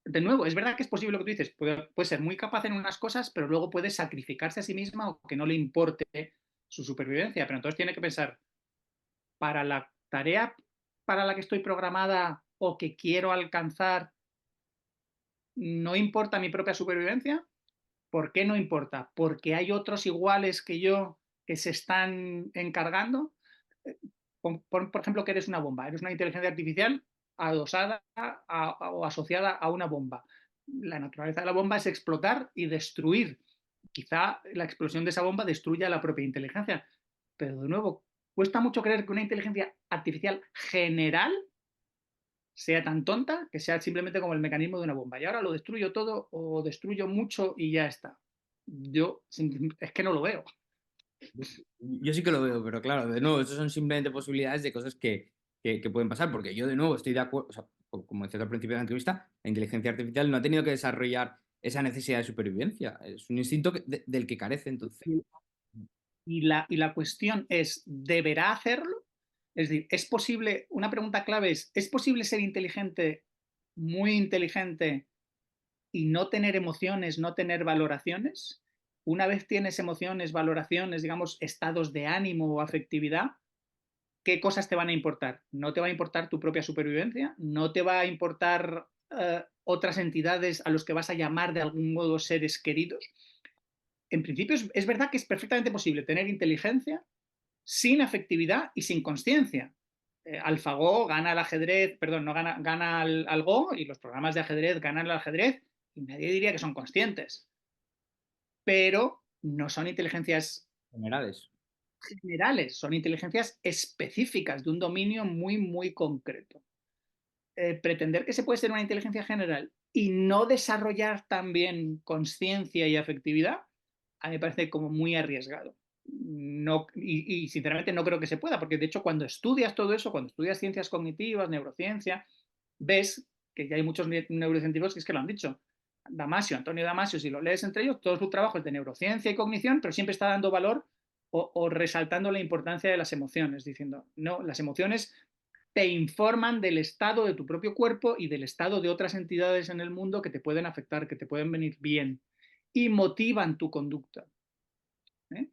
De nuevo, es verdad que es posible lo que tú dices, puede ser muy capaz en unas cosas, pero luego puede sacrificarse a sí misma o que no le importe su supervivencia. Pero entonces tiene que pensar, para la tarea para la que estoy programada o que quiero alcanzar, ¿no importa mi propia supervivencia? ¿Por qué no importa? ¿Porque hay otros iguales que yo que se están encargando? Eh, por ejemplo, que eres una bomba, eres una inteligencia artificial adosada o asociada a una bomba. La naturaleza de la bomba es explotar y destruir. Quizá la explosión de esa bomba destruya la propia inteligencia. Pero de nuevo, cuesta mucho creer que una inteligencia artificial general sea tan tonta que sea simplemente como el mecanismo de una bomba. Y ahora lo destruyo todo o destruyo mucho y ya está. Yo es que no lo veo. Yo sí que lo veo, pero claro, de nuevo, estas son simplemente posibilidades de cosas que pueden pasar, porque yo de nuevo estoy de acuerdo, o sea, como decía al principio de la entrevista, la inteligencia artificial no ha tenido que desarrollar esa necesidad de supervivencia, es un instinto del que carece entonces. Y la cuestión es, ¿deberá hacerlo? Es decir, ¿es posible? Una pregunta clave ¿es posible ser inteligente, muy inteligente, y no tener emociones, no tener valoraciones? Una vez tienes emociones, valoraciones, digamos, estados de ánimo o afectividad, ¿qué cosas te van a importar? ¿No te va a importar tu propia supervivencia? ¿No te va a importar otras entidades a los que vas a llamar de algún modo seres queridos? En principio es verdad que es perfectamente posible tener inteligencia sin afectividad y sin conciencia. AlphaGo gana al ajedrez, perdón, no gana al Go, y los programas de ajedrez ganan al ajedrez y nadie diría que son conscientes. Pero no son inteligencias Generales. generales, son inteligencias específicas de un dominio muy, muy concreto. Pretender que se puede ser una inteligencia general y no desarrollar también conciencia y afectividad, a mí me parece como muy arriesgado. No, y sinceramente no creo que se pueda, porque de hecho cuando estudias todo eso, cuando estudias ciencias cognitivas, neurociencia, ves que ya hay muchos neurocientíficos que es que lo han dicho. Damasio, Antonio Damasio, si lo lees entre ellos, todo su trabajo es de neurociencia y cognición, pero siempre está dando valor o resaltando la importancia de las emociones, diciendo, no, las emociones te informan del estado de tu propio cuerpo y del estado de otras entidades en el mundo que te pueden afectar, que te pueden venir bien y motivan tu conducta. ¿Eh?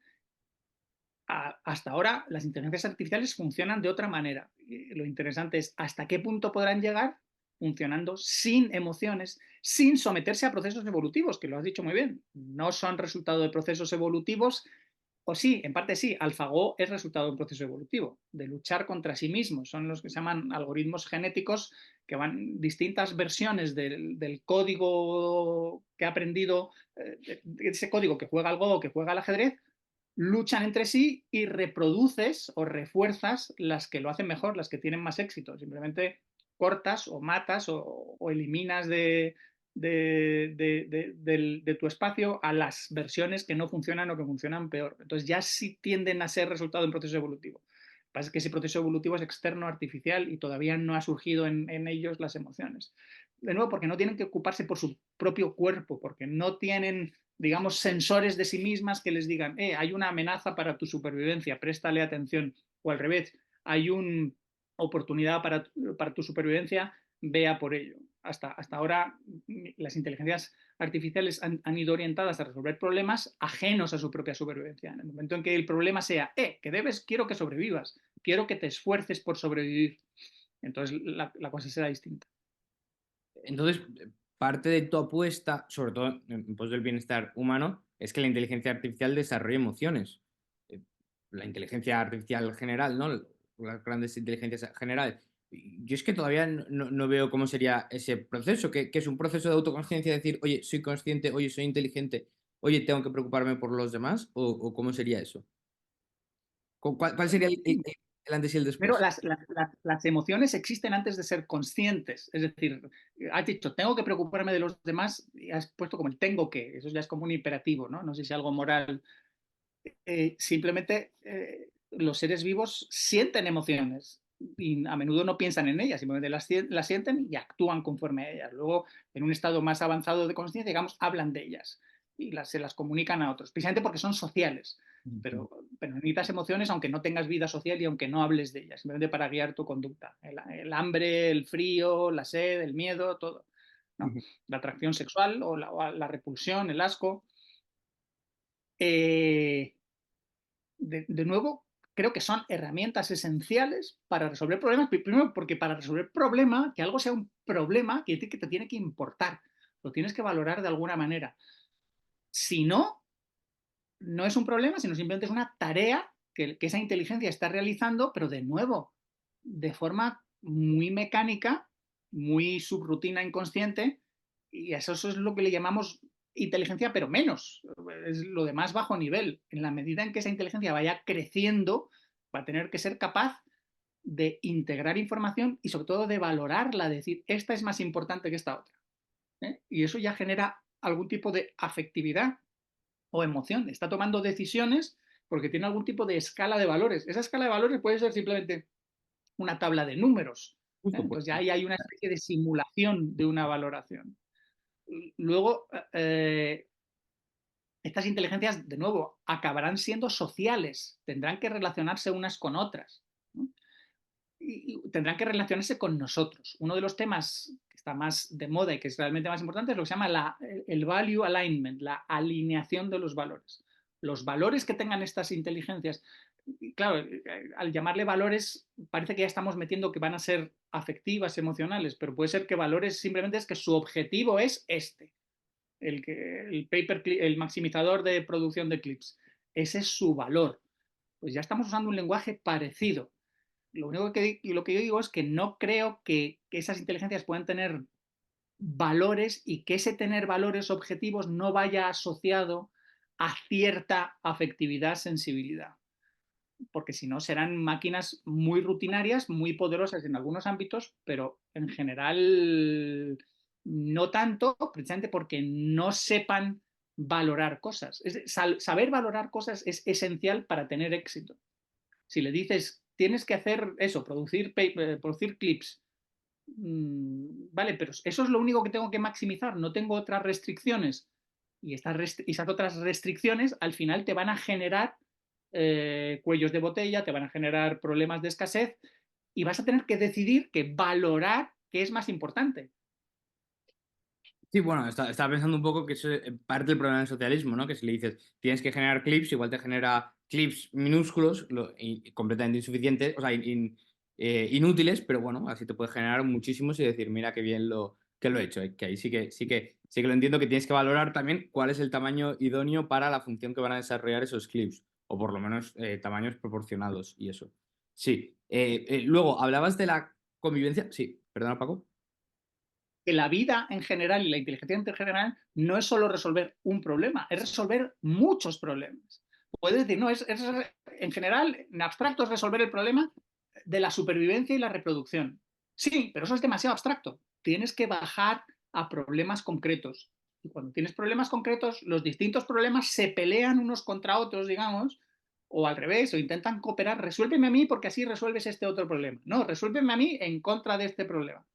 Hasta ahora las inteligencias artificiales funcionan de otra manera. Y lo interesante es hasta qué punto podrán llegar funcionando sin emociones, sin someterse a procesos evolutivos, que lo has dicho muy bien. No son resultado de procesos evolutivos O sí, en parte sí, AlphaGo es resultado de un proceso evolutivo, de luchar contra sí mismos. Son los que se llaman algoritmos genéticos, que van distintas versiones del código que ha aprendido, ese código que juega al Go o que juega al ajedrez, luchan entre sí y reproduces o refuerzas las que lo hacen mejor, las que tienen más éxito. Simplemente cortas o matas o eliminas de tu espacio a las versiones que no funcionan o que funcionan peor. Entonces ya sí tienden a ser resultado de un proceso evolutivo. Lo que pasa es que ese proceso evolutivo es externo, artificial y todavía no ha surgido en ellos las emociones. De nuevo, porque no tienen que ocuparse por su propio cuerpo, porque no tienen, digamos, sensores de sí mismas que les digan, hay una amenaza para tu supervivencia, préstale atención. O al revés, hay una oportunidad para tu supervivencia, vea por ello. Hasta ahora las inteligencias artificiales han ido orientadas a resolver problemas ajenos a su propia supervivencia. En el momento en que el problema sea, quiero que sobrevivas, quiero que te esfuerces por sobrevivir, entonces la cosa será distinta. Entonces, parte de tu apuesta, sobre todo en pos del bienestar humano, es que la inteligencia artificial desarrolle emociones. Eh, La inteligencia artificial general, ¿no? Las grandes inteligencias generales. Yo es que todavía no veo cómo sería ese proceso, que es un proceso de autoconsciencia, decir, oye, soy consciente, oye, soy inteligente, oye, tengo que preocuparme por los demás, o cómo sería eso. ¿Cuál sería el antes y el Pero después? las emociones existen antes de ser conscientes. Es decir, has dicho, tengo que preocuparme de los demás y has puesto como el tengo que. Eso ya es como un imperativo, ¿no? No sé si algo moral. Simplemente los seres vivos sienten emociones y a menudo no piensan en ellas, simplemente las sienten y actúan conforme a ellas. Luego, en un estado más avanzado de conciencia, digamos, hablan de ellas y se las comunican a otros, precisamente porque son sociales. Pero necesitas emociones aunque no tengas vida social y aunque no hables de ellas, simplemente para guiar tu conducta. El hambre, el frío, la sed, el miedo, todo. ¿No? La atracción sexual o la repulsión, el asco. Eh, de nuevo, creo que son herramientas esenciales para resolver problemas. Primero, porque para resolver problema, que algo sea un problema, quiere decir que te tiene que importar. Lo tienes que valorar de alguna manera. Si no, no es un problema, sino simplemente es una tarea que esa inteligencia está realizando, pero de nuevo, de forma muy mecánica, muy subrutina, inconsciente, y eso es lo que le llamamos inteligencia, pero menos, es lo de más bajo nivel. En la medida en que esa inteligencia vaya creciendo, va a tener que ser capaz de integrar información y sobre todo de valorarla, de decir, esta es más importante que esta otra. Y eso ya genera algún tipo de afectividad o emoción. Está tomando decisiones porque tiene algún tipo de escala de valores. Esa escala de valores puede ser simplemente una tabla de números. Justo, pues. Entonces ya ahí hay una especie de simulación de una valoración. Luego, estas inteligencias, de nuevo, acabarán siendo sociales, tendrán que relacionarse unas con otras, ¿no? Y tendrán que relacionarse con nosotros. Uno de los temas que está más de moda y que es realmente más importante es lo que se llama el value alignment, la alineación de los valores. Los valores que tengan estas inteligencias, claro, al llamarle valores parece que ya estamos metiendo que van a ser afectivas, emocionales, pero puede ser que valores simplemente es que su objetivo es este, el maximizador de producción de clips. Ese es su valor. Pues ya estamos usando un lenguaje parecido. Lo que yo digo es que no creo que esas inteligencias puedan tener valores y que ese tener valores objetivos no vaya asociado a cierta afectividad, sensibilidad, porque si no serán máquinas muy rutinarias, muy poderosas en algunos ámbitos, pero en general no tanto, precisamente porque no sepan valorar cosas. Saber valorar cosas es esencial para tener éxito. Si le dices, tienes que hacer eso, producir clips, vale, pero eso es lo único que tengo que maximizar, no tengo otras restricciones. Y esas otras restricciones al final te van a generar cuellos de botella, te van a generar problemas de escasez y vas a tener que decidir que valorar qué es más importante. Sí, bueno, estaba pensando un poco que eso es parte del problema del socialismo, ¿no? Que si le dices tienes que generar clips, igual te genera clips minúsculos y completamente insuficientes, o sea, inútiles, pero bueno, así te puede generar muchísimos y decir, mira qué bien que lo he hecho. Que ahí sí que lo entiendo, que tienes que valorar también cuál es el tamaño idóneo para la función que van a desarrollar esos clips. o por lo menos tamaños proporcionados y eso. Sí. Luego, hablabas de la convivencia. Sí, perdona, Paco. Que la vida en general y la inteligencia en general no es solo resolver un problema, es resolver muchos problemas. Puedes decir, no, en general, en abstracto es resolver el problema de la supervivencia y la reproducción. Sí, pero eso es demasiado abstracto. Tienes que bajar a problemas concretos. Y cuando tienes problemas concretos, los distintos problemas se pelean unos contra otros, digamos, o al revés, o intentan cooperar. Resuélveme a mí porque así resuelves este otro problema. No, resuélveme a mí en contra de este problema.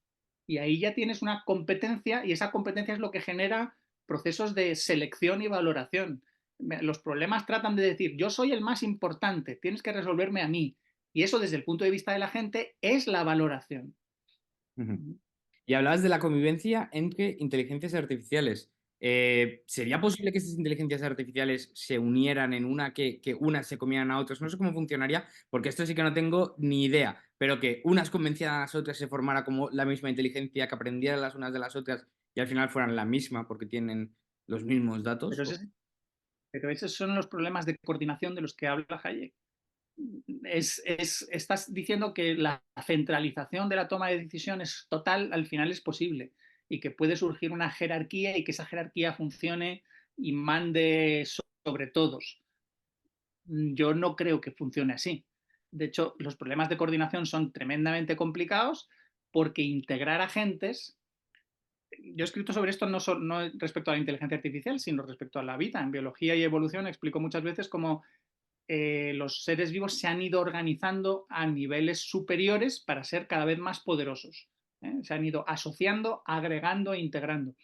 Y ahí ya tienes una competencia y esa competencia es lo que genera procesos de selección y valoración. Los problemas tratan de decir, yo soy el más importante, tienes que resolverme a mí. Y eso desde el punto de vista de la gente es la valoración. Ujú. Y hablabas de la convivencia entre inteligencias artificiales. ¿Sería posible que estas inteligencias artificiales se unieran en una, que unas se comieran a otras? No sé cómo funcionaría, porque esto sí que no tengo ni idea, pero que unas convencieran a las otras, se formara como la misma inteligencia, que aprendieran las unas de las otras y al final fueran la misma porque tienen los mismos datos. Pero, pero esos son los problemas de coordinación de los que habla Hayek. Estás diciendo que la centralización de la toma de decisiones total al final es posible y que puede surgir una jerarquía y que esa jerarquía funcione y mande sobre todos. Yo no creo que funcione así. De hecho, los problemas de coordinación son tremendamente complicados porque integrar agentes. Yo he escrito sobre esto no respecto a la inteligencia artificial, sino respecto a la vida. En biología y evolución explico muchas veces cómo los seres vivos se han ido organizando a niveles superiores para ser cada vez más poderosos. Se han ido asociando, agregando e integrando.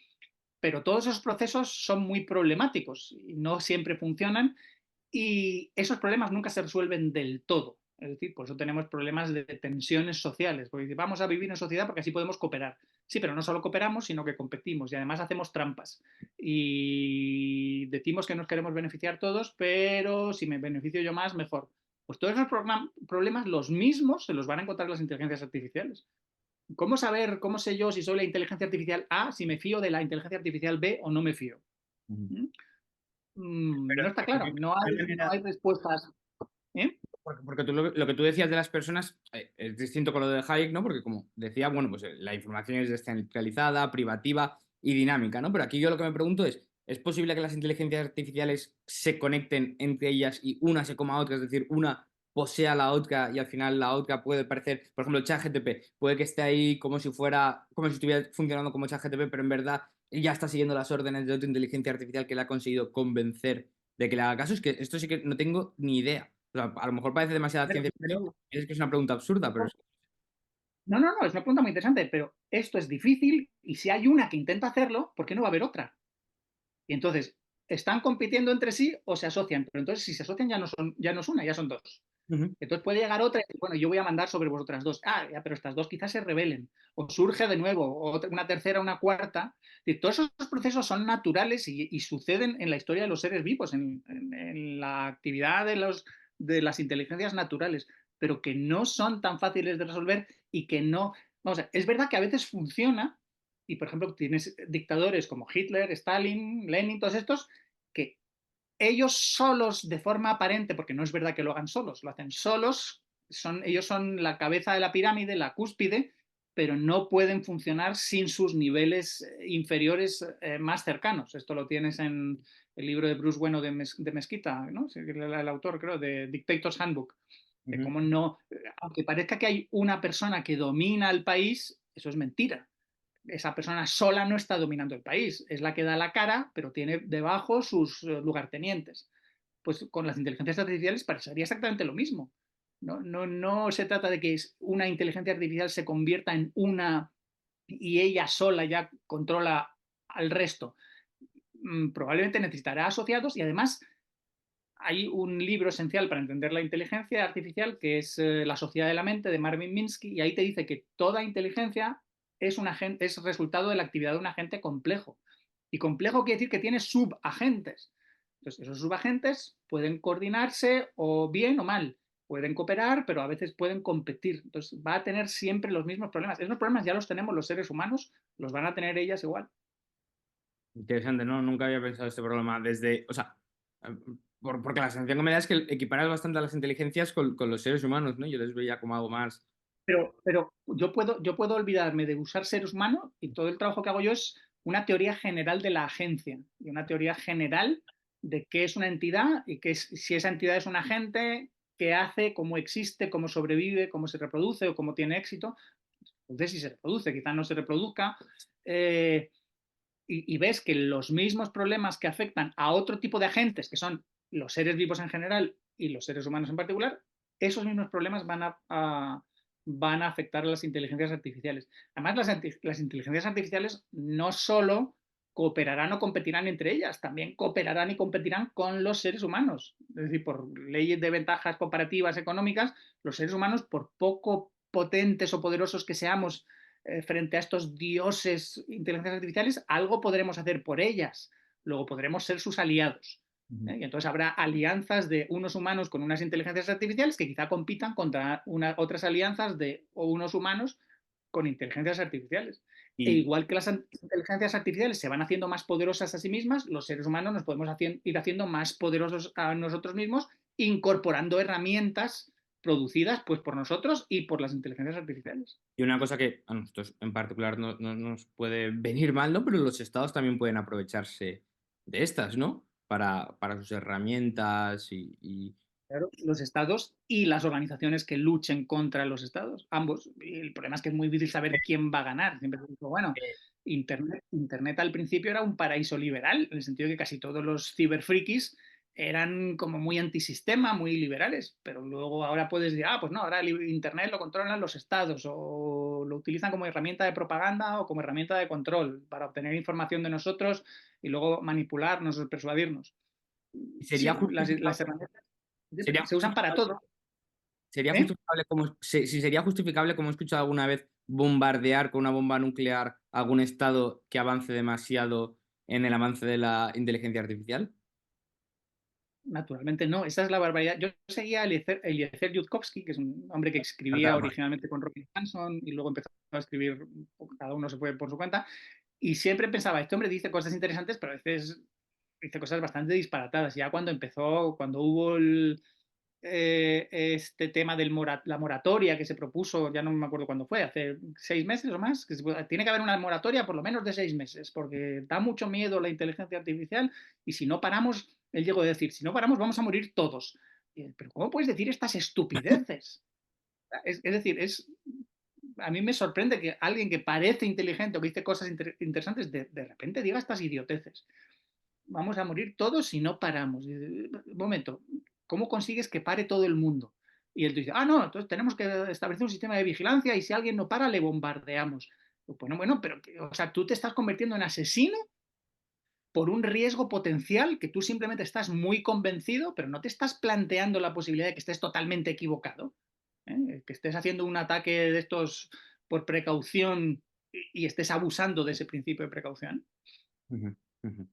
Pero todos esos procesos son muy problemáticos y no siempre funcionan y esos problemas nunca se resuelven del todo. Es decir, por eso tenemos problemas de tensiones sociales. Porque vamos a vivir en sociedad porque así podemos cooperar. Sí, pero no solo cooperamos, sino que competimos y además hacemos trampas. Y decimos que nos queremos beneficiar todos, pero si me beneficio yo más, mejor. Pues todos esos problemas, los mismos, se los van a encontrar las inteligencias artificiales. ¿Cómo saber, cómo sé yo si soy la inteligencia artificial A, si me fío de la inteligencia artificial B o no me fío? Ujú. ¿Mm? Pero, No está claro, no hay respuestas. ¿Eh? porque tú lo que tú decías de las personas es distinto con lo de Hayek, ¿no? Porque como decía, bueno, pues la información es descentralizada, privativa y dinámica, ¿no? Pero aquí yo lo que me pregunto ¿es posible que las inteligencias artificiales se conecten entre ellas y una se coma a otra? Es decir, una posea a la otra y al final la otra puede parecer, por ejemplo, ChatGPT, puede que esté ahí como si fuera, como si estuviera funcionando como ChatGPT, pero en verdad ya está siguiendo las órdenes de otra inteligencia artificial que le ha conseguido convencer de que le haga caso. Es que esto sí que no tengo ni idea. O sea, a lo mejor parece demasiada Pero, ciencia ficción, pero, y es que es una pregunta absurda, pero no, es una pregunta muy interesante, pero esto es difícil y si hay una que intenta hacerlo, ¿por qué no va a haber otra? Y entonces, ¿están compitiendo entre sí o se asocian? Pero entonces, si se asocian, ya no es una, ya son dos. Ujú. Entonces puede llegar otra y decir, bueno, yo voy a mandar sobre vosotras dos. Ah, ya, pero estas dos quizás se rebelen. O surge de nuevo, o una tercera, una cuarta. Y todos esos procesos son naturales y suceden en la historia de los seres vivos, en la actividad de las inteligencias naturales, pero que no son tan fáciles de resolver y que no. Vamos a ver, es verdad que a veces funciona, y por ejemplo, tienes dictadores como Hitler, Stalin, Lenin, todos estos, que ellos solos de forma aparente, porque no es verdad que lo hagan solos, lo hacen solos, ellos son la cabeza de la pirámide, la cúspide, pero no pueden funcionar sin sus niveles inferiores más cercanos. Esto lo tienes en el libro de Bruce Bueno de Mesquita, ¿no? El autor, creo, de Dictator's Handbook, de Ujú. cómo no, aunque parezca que hay una persona que domina el país, eso es mentira. Esa persona sola no está dominando el país, es la que da la cara, pero tiene debajo sus lugartenientes. Pues con las inteligencias artificiales pasaría exactamente lo mismo. No se trata de que una inteligencia artificial se convierta en una y ella sola ya controla al resto. Probablemente necesitará asociados y además hay un libro esencial para entender la inteligencia artificial que es La sociedad de la mente de Marvin Minsky y ahí te dice que toda inteligencia es resultado de la actividad de un agente complejo. Y complejo quiere decir que tiene subagentes. Entonces, esos subagentes pueden coordinarse o bien o mal. Pueden cooperar, pero a veces pueden competir. Entonces, va a tener siempre los mismos problemas. Esos problemas ya los tenemos los seres humanos, los van a tener ellas igual. Interesante, ¿no? Nunca había pensado este problema desde, o sea, porque la sensación que me da es que equiparas bastante a las inteligencias con los seres humanos, ¿no? Yo les veía como algo más. Pero yo puedo olvidarme de usar seres humanos y todo el trabajo que hago yo es una teoría general de la agencia y una teoría general de qué es una entidad y si esa entidad es un agente, qué hace, cómo existe, cómo sobrevive, cómo se reproduce o cómo tiene éxito. Entonces, si se reproduce, quizás no se reproduzca. Eh, y ves que los mismos problemas que afectan a otro tipo de agentes, que son los seres vivos en general y los seres humanos en particular, esos mismos problemas van a afectar a las inteligencias artificiales. Además, las inteligencias artificiales no solo cooperarán o competirán entre ellas, también cooperarán y competirán con los seres humanos. Es decir, por leyes de ventajas comparativas económicas, los seres humanos, por poco potentes o poderosos que seamos frente a estos dioses inteligencias artificiales, algo podremos hacer por ellas. Luego podremos ser sus aliados. Ujú. Y entonces habrá alianzas de unos humanos con unas inteligencias artificiales que quizá compitan contra otras alianzas de unos humanos con inteligencias artificiales. E Y, igual que las inteligencias artificiales se van haciendo más poderosas a sí mismas, los seres humanos nos podemos ir haciendo más poderosos a nosotros mismos, incorporando herramientas producidas pues, por nosotros y por las inteligencias artificiales. y una cosa que a nosotros en particular no nos puede venir mal, ¿no? Pero los estados también pueden aprovecharse de estas, ¿no? Para sus herramientas y... Claro, los estados y las organizaciones que luchen contra los estados, ambos. Y el problema es que es muy difícil saber quién va a ganar. Siempre digo, bueno, Internet al principio era un paraíso liberal, en el sentido de que casi todos los ciberfrikis eran como muy antisistema, muy liberales, pero luego ahora puedes decir, pues no, ahora el Internet lo controlan los estados o lo utilizan como herramienta de propaganda o como herramienta de control para obtener información de nosotros y luego manipularnos o persuadirnos. y sería Sí, las justificable, herramientas sería se usan para todo. sería ¿Eh? justificable como, si sería justificable, como he escuchado alguna vez, bombardear con una bomba nuclear algún estado que avance demasiado en el avance de la inteligencia artificial. Naturalmente no, esa es la barbaridad. Yo seguía a Eliezer Yudkowsky, que es un hombre que escribía Fantasma. originalmente con Robin Hanson y luego empezó a escribir, cada uno se fue por su cuenta, y siempre pensaba, este hombre dice cosas interesantes, pero a veces dice cosas bastante disparatadas. Ya cuando hubo este tema de la moratoria que se propuso, ya no me acuerdo cuándo fue, hace 6 meses o más, tiene que haber una moratoria por lo menos de 6 meses, porque da mucho miedo la inteligencia artificial y si no paramos, él llegó a decir, si no paramos vamos a morir todos. Pero ¿cómo puedes decir estas estupideces? Es decir, a mí me sorprende que alguien que parece inteligente o que dice cosas interesantes de repente diga estas idioteces. Vamos a morir todos si no paramos. Un momento, ¿cómo consigues que pare todo el mundo? Y él dice, no, entonces tenemos que establecer un sistema de vigilancia y si alguien no para, le bombardeamos. Bueno, pero, o sea, tú te estás convirtiendo en asesino por un riesgo potencial que tú simplemente estás muy convencido, pero no te estás planteando la posibilidad de que estés totalmente equivocado, que estés haciendo un ataque de estos por precaución y estés abusando de ese principio de precaución. Ujú, ujú.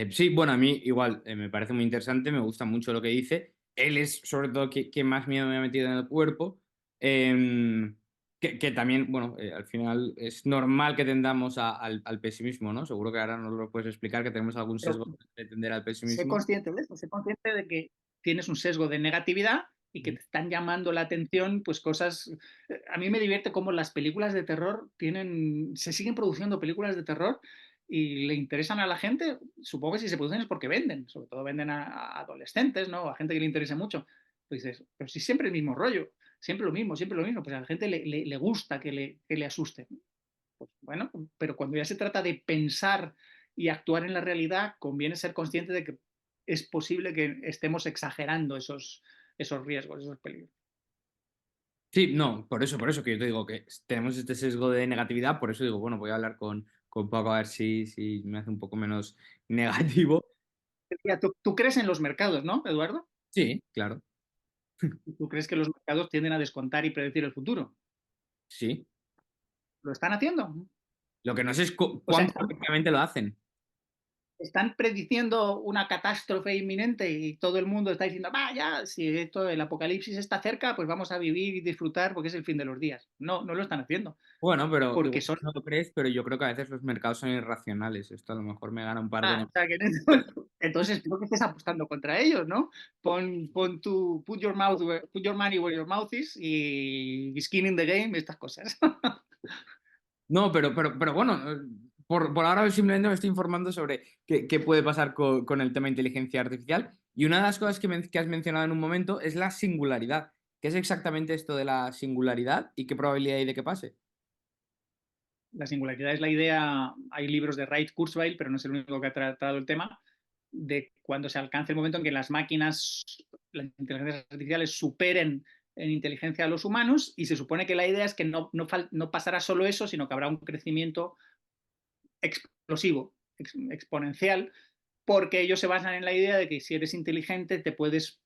Sí, bueno, a mí igual me parece muy interesante, me gusta mucho lo que dice. Él es sobre todo quien más miedo me ha metido en el cuerpo. Eh, que también, bueno, al final es normal que tendamos al pesimismo, ¿no? Seguro que ahora nos lo puedes explicar, que tenemos algún Pero sesgo de tender al sé pesimismo. consciente de eso, sé consciente de que tienes un sesgo de negatividad y que Ujú. te están llamando la atención, pues cosas. A mí me divierte cómo las películas de terror se siguen produciendo películas de terror y le interesan a la gente. Supongo que si se producen es porque venden, sobre todo venden a adolescentes, ¿no? A gente que le interesa mucho. Pues dices, pero si siempre el mismo rollo, siempre lo mismo, pues a la gente le gusta que le asuste. Pues bueno, pero cuando ya se trata de pensar y actuar en la realidad, conviene ser consciente de que es posible que estemos exagerando esos riesgos, esos peligros. Sí, no, por eso que yo te digo que tenemos este sesgo de negatividad, por eso digo, bueno, voy a hablar con Paco a ver si me hace un poco menos negativo. Tú crees en los mercados, ¿no, Eduardo? Sí, claro, ¿Tú crees que los mercados tienden a descontar y predecir el futuro? sí. ¿Lo están haciendo? Lo que no sé es O sea, cuán correctamente lo hacen. están prediciendo una catástrofe inminente y todo el mundo está diciendo, vaya, si esto, el apocalipsis está cerca, pues vamos a vivir y disfrutar porque es el fin de los días. No, no lo están haciendo, Bueno, pero porque igual son... no lo crees, pero yo creo que a veces los mercados son irracionales. Esto a lo mejor me gana un par de... O sea, que entonces espero que estés apostando contra ellos, ¿no? Pon tu, put your money where your mouth is y skin in the game, estas cosas. No, pero bueno, por ahora simplemente me estoy informando sobre qué puede pasar con el tema de inteligencia artificial. Y una de las cosas que has mencionado en un momento es la singularidad. ¿Qué es exactamente esto de la singularidad y qué probabilidad hay de que pase? La singularidad es la idea, hay libros de Ray Kurzweil, pero no es el único que ha tratado el tema, de cuando se alcance el momento en que las máquinas, las inteligencias artificiales superen en inteligencia a los humanos, y se supone que la idea es que no pasará solo eso, sino que habrá un crecimiento explosivo, exponencial, porque ellos se basan en la idea de que si eres inteligente te puedes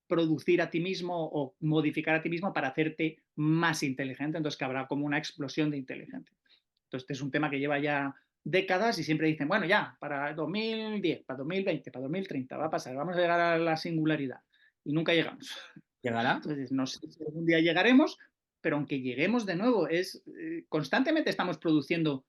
producir a ti mismo o modificar a ti mismo para hacerte más inteligente, entonces que habrá como una explosión de inteligencia. Entonces, este es un tema que lleva ya décadas y siempre dicen, bueno, ya, para 2010, para 2020, para 2030 va a pasar, vamos a llegar a la singularidad. Y nunca llegamos. ¿Llegará? Entonces, no sé si algún día llegaremos, pero aunque lleguemos de nuevo, constantemente estamos produciendo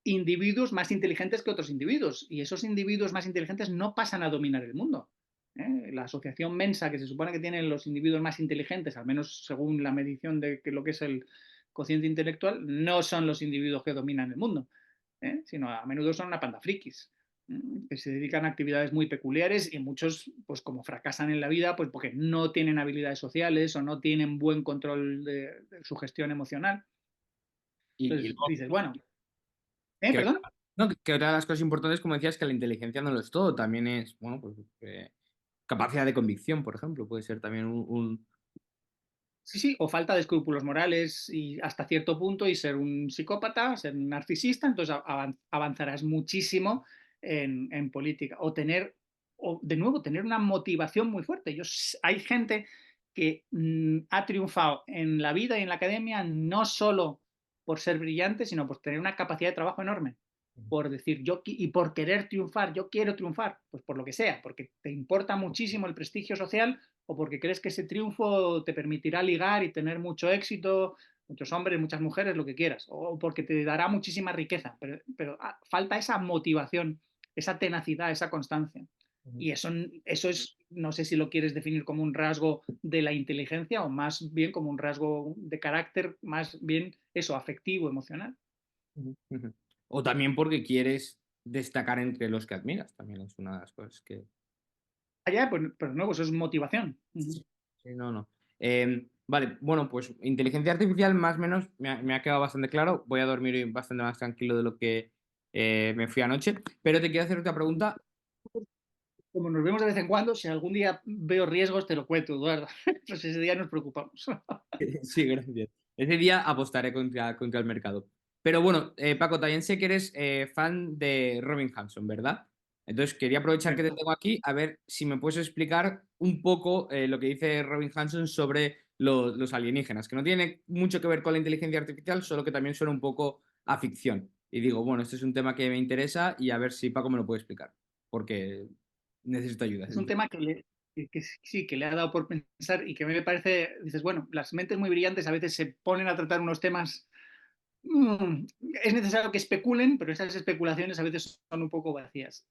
individuos más inteligentes que otros individuos y esos individuos más inteligentes no pasan a dominar el mundo. La asociación Mensa, que se supone que tienen los individuos más inteligentes, al menos según la medición de lo que es el cociente intelectual, no son los individuos que dominan el mundo, sino a menudo son una panda frikis, que se dedican a actividades muy peculiares y muchos, pues como fracasan en la vida, pues porque no tienen habilidades sociales o no tienen buen control de su gestión emocional. Y Entonces luego, dices, bueno, que, perdón. no, que otra de las cosas importantes, como decías, que la inteligencia no lo es todo, también es, bueno, pues capacidad de convicción, por ejemplo, puede ser también Sí, sí, o falta de escrúpulos morales y hasta cierto punto y ser un psicópata, ser un narcisista, entonces avanzarás muchísimo en política. O de nuevo, tener una motivación muy fuerte. Hay gente que ha triunfado en la vida y en la academia no solo por ser brillante, sino por tener una capacidad de trabajo enorme. Por decir, y por querer triunfar, yo quiero triunfar, pues por lo que sea, porque te importa muchísimo el prestigio social o porque crees que ese triunfo te permitirá ligar y tener mucho éxito, muchos hombres, muchas mujeres, lo que quieras, o porque te dará muchísima riqueza, pero falta esa motivación, esa tenacidad, esa constancia. Y eso es, no sé si lo quieres definir como un rasgo de la inteligencia o más bien como un rasgo de carácter, más bien eso, afectivo, emocional. Ujú, ujú. O también porque quieres destacar entre los que admiras, también es una de las cosas que... Allá, pues, pero no, pues eso es motivación. Sí, sí, no, no. Vale, bueno, pues inteligencia artificial más o menos me ha quedado bastante claro. Voy a dormir hoy bastante más tranquilo de lo que me fui anoche. Pero te quiero hacer otra pregunta. Como nos vemos de vez en cuando, si algún día veo riesgos, te lo cuento, Eduardo. Pues ese día nos preocupamos. Sí, gracias. Ese día apostaré contra el mercado. Pero bueno, Paco, también sé que eres fan de Robin Hanson, ¿verdad? Entonces quería aprovechar que te tengo aquí a ver si me puedes explicar un poco lo que dice Robin Hanson sobre los alienígenas, que no tiene mucho que ver con la inteligencia artificial, solo que también suena un poco a ficción. Y digo, bueno, este es un tema que me interesa y a ver si Paco me lo puede explicar, porque necesito ayuda. Es un tema que sí, que le ha dado por pensar y que a mí me parece, dices, bueno, las mentes muy brillantes a veces se ponen a tratar unos temas. mm, es necesario que especulen, pero esas especulaciones a veces son un poco vacías.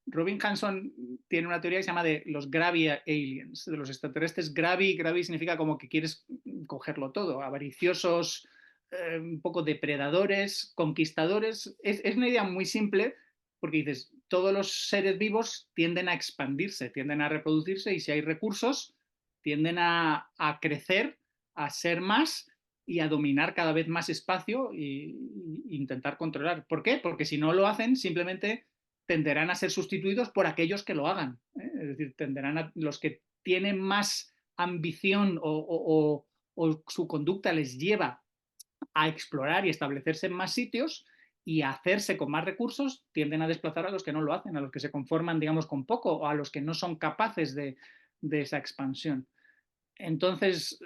Robin Hanson tiene una teoría que se llama de los Gravy Aliens, de los extraterrestres Gravy. Gravy significa como que quieres cogerlo todo, avariciosos, un poco depredadores, conquistadores. Es una idea muy simple porque dices, todos los seres vivos tienden a expandirse, tienden a reproducirse y si hay recursos, tienden a crecer, a ser más y a dominar cada vez más espacio e intentar controlar. ¿Por qué? Porque si no lo hacen, simplemente tenderán a ser sustituidos por aquellos que lo hagan. Es decir, tenderán a los que tienen más ambición o su conducta les lleva a explorar y establecerse en más sitios y a hacerse con más recursos, tienden a desplazar a los que no lo hacen, a los que se conforman, digamos, con poco o a los que no son capaces de esa expansión. Entonces,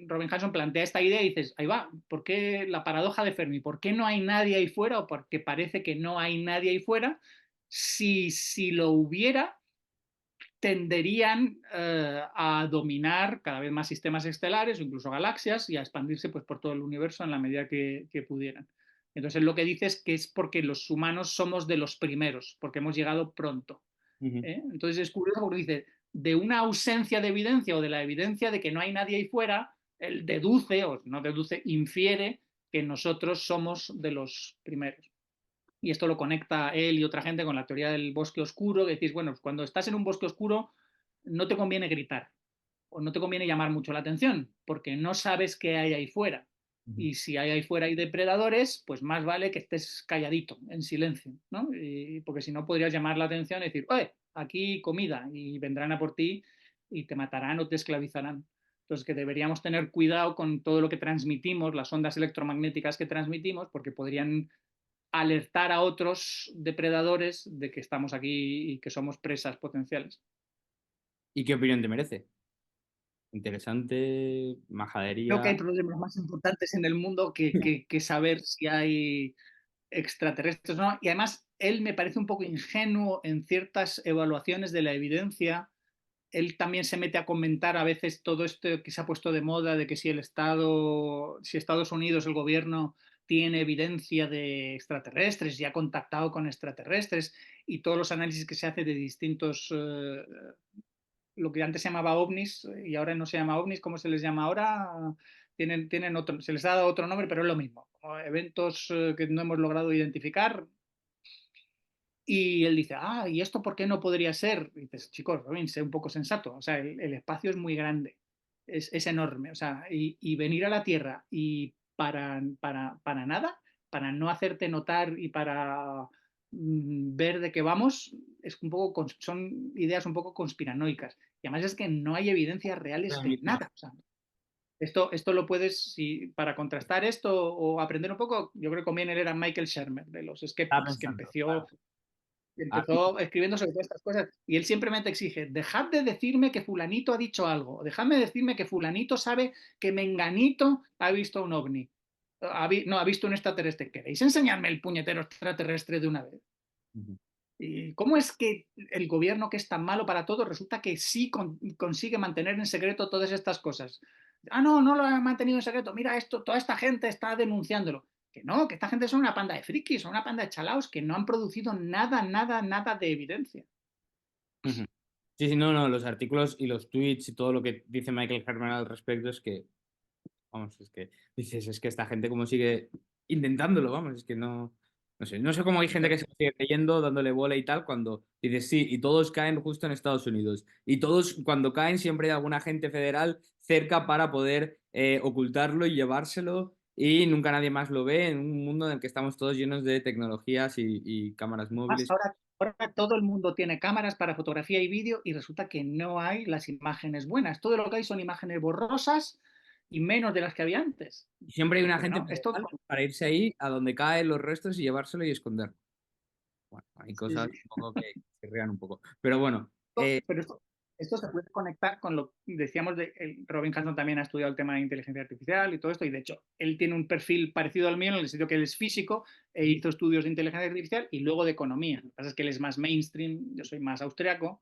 Robin Hanson plantea esta idea y dices, ahí va, ¿por qué la paradoja de Fermi? ¿Por qué no hay nadie ahí fuera o porque parece que no hay nadie ahí fuera? Si lo hubiera, tenderían a dominar cada vez más sistemas estelares o incluso galaxias y a expandirse pues, por todo el universo en la medida que pudieran. Entonces lo que dice es que es porque los humanos somos de los primeros, porque hemos llegado pronto. Ujú. Entonces es curioso porque dice, de una ausencia de evidencia o de la evidencia de que no hay nadie ahí fuera, él deduce, o no deduce, infiere que nosotros somos de los primeros. Y esto lo conecta él y otra gente con la teoría del bosque oscuro, que decís, bueno, cuando estás en un bosque oscuro no te conviene gritar o no te conviene llamar mucho la atención porque no sabes qué hay ahí fuera. Ujú. Y si hay ahí fuera hay depredadores, pues más vale que estés calladito, en silencio, ¿no? Porque si no podrías llamar la atención y decir, oye, aquí comida, y vendrán a por ti y te matarán o te esclavizarán. Entonces, que deberíamos tener cuidado con todo lo que transmitimos, las ondas electromagnéticas que transmitimos, porque podrían alertar a otros depredadores de que estamos aquí y que somos presas potenciales. ¿Y qué opinión te merece? Interesante, Creo que majadería. hay problemas más importantes en el mundo que saber si hay extraterrestres o no. Y además, él me parece un poco ingenuo en ciertas evaluaciones de la evidencia. Él también se mete a comentar a veces todo esto que se ha puesto de moda de que si el Estado, si Estados Unidos, el gobierno, tiene evidencia de extraterrestres y ha contactado con extraterrestres y todos los análisis que se hace de distintos, lo que antes se llamaba ovnis y ahora no se llama ovnis, ¿cómo se les llama ahora? Tienen otro, se les ha dado otro nombre, pero es lo mismo. Como eventos que no hemos logrado identificar, y él dice, ¿y esto por qué no podría ser? Y dices, chicos, Robin, sé un poco sensato. O sea, el espacio es muy grande, es enorme. O sea, y venir a la Tierra y para nada, para no hacerte notar y para ver de qué vamos, es un poco, son ideas un poco conspiranoicas. Y además es que no hay evidencias reales de nada. O sea, esto lo puedes, si, para contrastar esto o aprender un poco, yo creo que conviene leer a Michael Shermer de los Estaba Skeptics, que pensando, claro. Ah, empezó escribiendo sobre todas estas cosas y él simplemente exige, dejad de decirme que fulanito ha dicho algo, dejadme decirme que fulanito sabe que menganito ha visto un ovni, no, ha visto un extraterrestre, ¿queréis enseñarme el puñetero extraterrestre de una vez? ujú. ¿Y cómo es que el gobierno, que es tan malo para todo, resulta que sí consigue mantener en secreto todas estas cosas? No, no lo ha mantenido en secreto, mira esto, toda esta gente está denunciándolo. Que no, que esta gente son una panda de frikis, son una panda de chalaos que no han producido nada, nada, nada de evidencia. Ujú. Sí, sí, no, no, los artículos y los tweets y todo lo que dice Michael Herman al respecto es que, vamos, es que dices, es que esta gente como sigue intentándolo, vamos, es que no, no sé cómo hay gente que se sigue creyendo, dándole bola y tal, cuando dices sí, y todos caen justo en Estados Unidos. Y todos, cuando caen, siempre hay algún agente federal cerca para poder ocultarlo y llevárselo, y nunca nadie más lo ve en un mundo en el que estamos todos llenos de tecnologías y cámaras Más móviles. ahora todo el mundo tiene cámaras para fotografía y vídeo y resulta que no hay las imágenes buenas. Todo lo que hay son imágenes borrosas y menos de las que había antes. Y siempre hay un Porque agente no, esto... federal para irse ahí a donde caen los restos y llevárselo y esconderlo. Bueno, hay Sí, cosas sí. un poco que se rían un poco. Pero bueno, Pero esto se puede conectar con lo que decíamos de Robin Hanson también ha estudiado el tema de inteligencia artificial y todo esto, y de hecho él tiene un perfil parecido al mío en el sentido que él es físico e hizo estudios de inteligencia artificial y luego de economía. Lo que pasa es que él es más mainstream, yo soy más austriaco.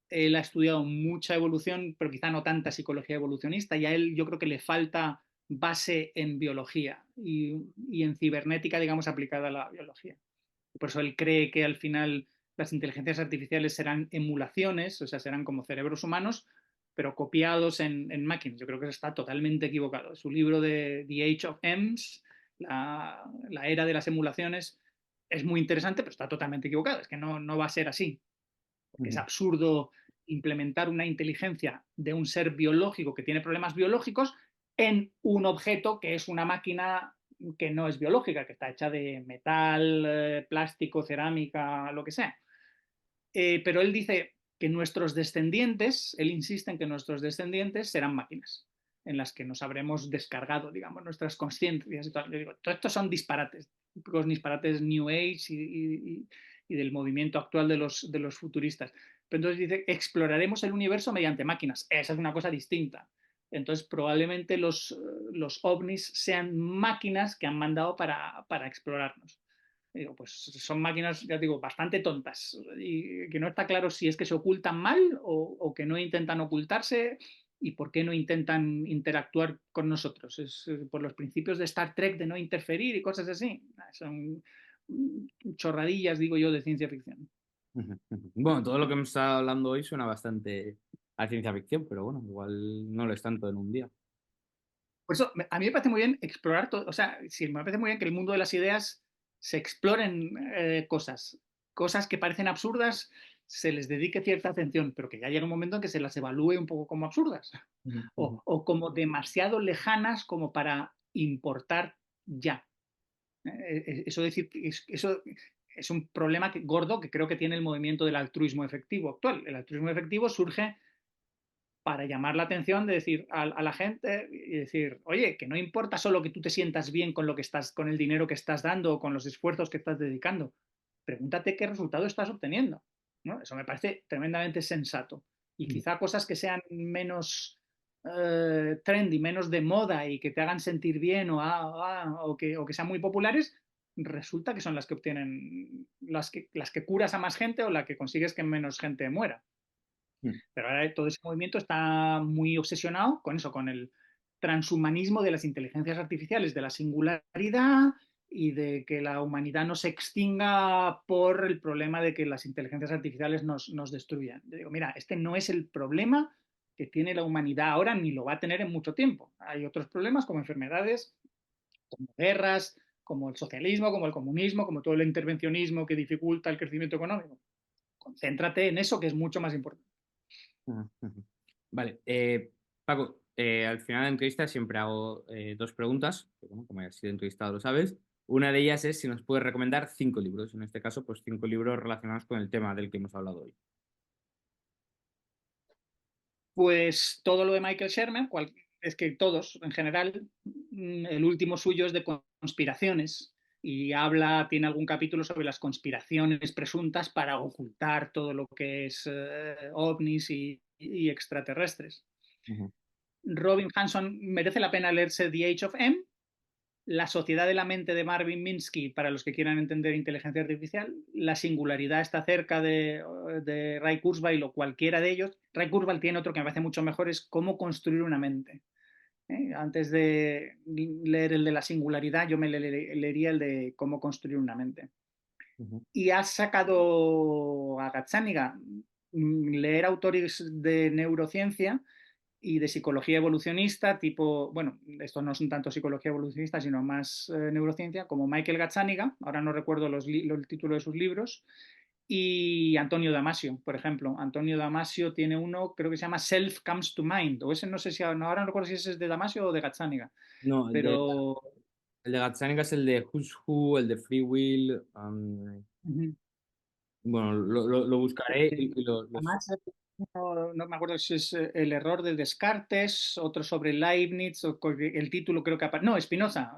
Él ha estudiado mucha evolución, pero quizá no tanta psicología evolucionista, y a él yo creo que le falta base en biología y en cibernética, digamos, aplicada a la biología. Por eso él cree que al final las inteligencias artificiales serán emulaciones, o sea, serán como cerebros humanos, pero copiados en máquinas. Yo creo que eso está totalmente equivocado. Su libro de The Age of Ems, la era de las emulaciones, es muy interesante, pero está totalmente equivocado. Es que no va a ser así. Porque es ujú, absurdo implementar una inteligencia de un ser biológico que tiene problemas biológicos en un objeto que es una máquina que no es biológica, que está hecha de metal, plástico, cerámica, lo que sea. Pero él dice que nuestros descendientes, él insiste en que nuestros descendientes serán máquinas en las que nos habremos descargado, digamos, nuestras conciencias y todo. Yo digo, todo esto son disparates, típicos disparates New Age y del movimiento actual de los futuristas. Pero entonces dice, exploraremos el universo mediante máquinas. Esa es una cosa distinta. Entonces probablemente los ovnis sean máquinas que han mandado para explorarnos. Digo, pues son máquinas, ya digo, bastante tontas y que no está claro si es que se ocultan mal o que no intentan ocultarse y por qué no intentan interactuar con nosotros. Es por los principios de Star Trek de no interferir y cosas así. Son chorradillas, digo yo, de ciencia ficción. Bueno, todo lo que hemos estado hablando hoy suena bastante a ciencia ficción, pero bueno, igual no lo es tanto en un día. Por eso, a mí me parece muy bien explorar todo, o sea, sí, me parece muy bien que el mundo de las ideas se exploren cosas que parecen absurdas, se les dedique cierta atención, pero que ya llega un momento en que se las evalúe un poco como absurdas Ujú, ujú. o como demasiado lejanas como para importar ya. Eso, decir, eso es un problema gordo que creo que tiene el movimiento del altruismo efectivo actual. El altruismo efectivo surge para llamar la atención de decir a la gente y decir, oye, que no importa solo que tú te sientas bien con lo que estás, con el dinero que estás dando o con los esfuerzos que estás dedicando. Pregúntate qué resultado estás obteniendo, ¿no? Eso me parece tremendamente sensato. Y quizá cosas que sean menos trendy, menos de moda y que te hagan sentir bien o que sean muy populares, resulta que son las que obtienen, las que curas a más gente o las que consigues que menos gente muera. Ujú. Pero ahora todo ese movimiento está muy obsesionado con eso, con el transhumanismo de las inteligencias artificiales, de la singularidad y de que la humanidad no se extinga por el problema de que las inteligencias artificiales nos destruyan. Yo digo, mira, este no es el problema que tiene la humanidad ahora ni lo va a tener en mucho tiempo. Hay otros problemas como enfermedades, como guerras, como el socialismo, como el comunismo, como todo el intervencionismo que dificulta el crecimiento económico. Concéntrate en eso que es mucho más importante. Ujú, ujú. Vale, Paco, al final de la entrevista siempre hago dos preguntas, que, bueno, como ya has sido entrevistado lo sabes. Una de ellas es si nos puedes recomendar 5 libros, en este caso, pues 5 libros relacionados con el tema del que hemos hablado hoy. Pues todo lo de Michael Shermer, es que todos en general, el último suyo es de conspiraciones y tiene algún capítulo sobre las conspiraciones presuntas para ocultar todo lo que es ovnis y extraterrestres. Ujú, Robin Hanson merece la pena leerse The Age of M, La sociedad de la mente de Marvin Minsky, para los que quieran entender inteligencia artificial. La singularidad está cerca de Ray Kurzweil o cualquiera de ellos. Ray Kurzweil tiene otro que me parece mucho mejor, es Cómo construir una mente. Antes de leer el de la singularidad, yo me leería el de Cómo construir una mente. ujú. Y ha sacado a Gazzaniga leer autores de neurociencia y de psicología evolucionista, tipo, bueno, estos no son tanto psicología evolucionista, sino más neurociencia, como Michael Gazzaniga, ahora no recuerdo el título de sus libros, y Antonio Damasio, por ejemplo. Antonio Damasio tiene uno, creo que se llama Self Comes to Mind, o ese no sé si, no, ahora no recuerdo si ese es de Damasio o de Gazzaniga, No, pero... el de Gazzaniga es el de Who's Who, el de Free Will. Bueno, lo buscaré y Además, no me acuerdo si es el error de Descartes, otro sobre Leibniz, el título creo que aparece. No, Spinoza,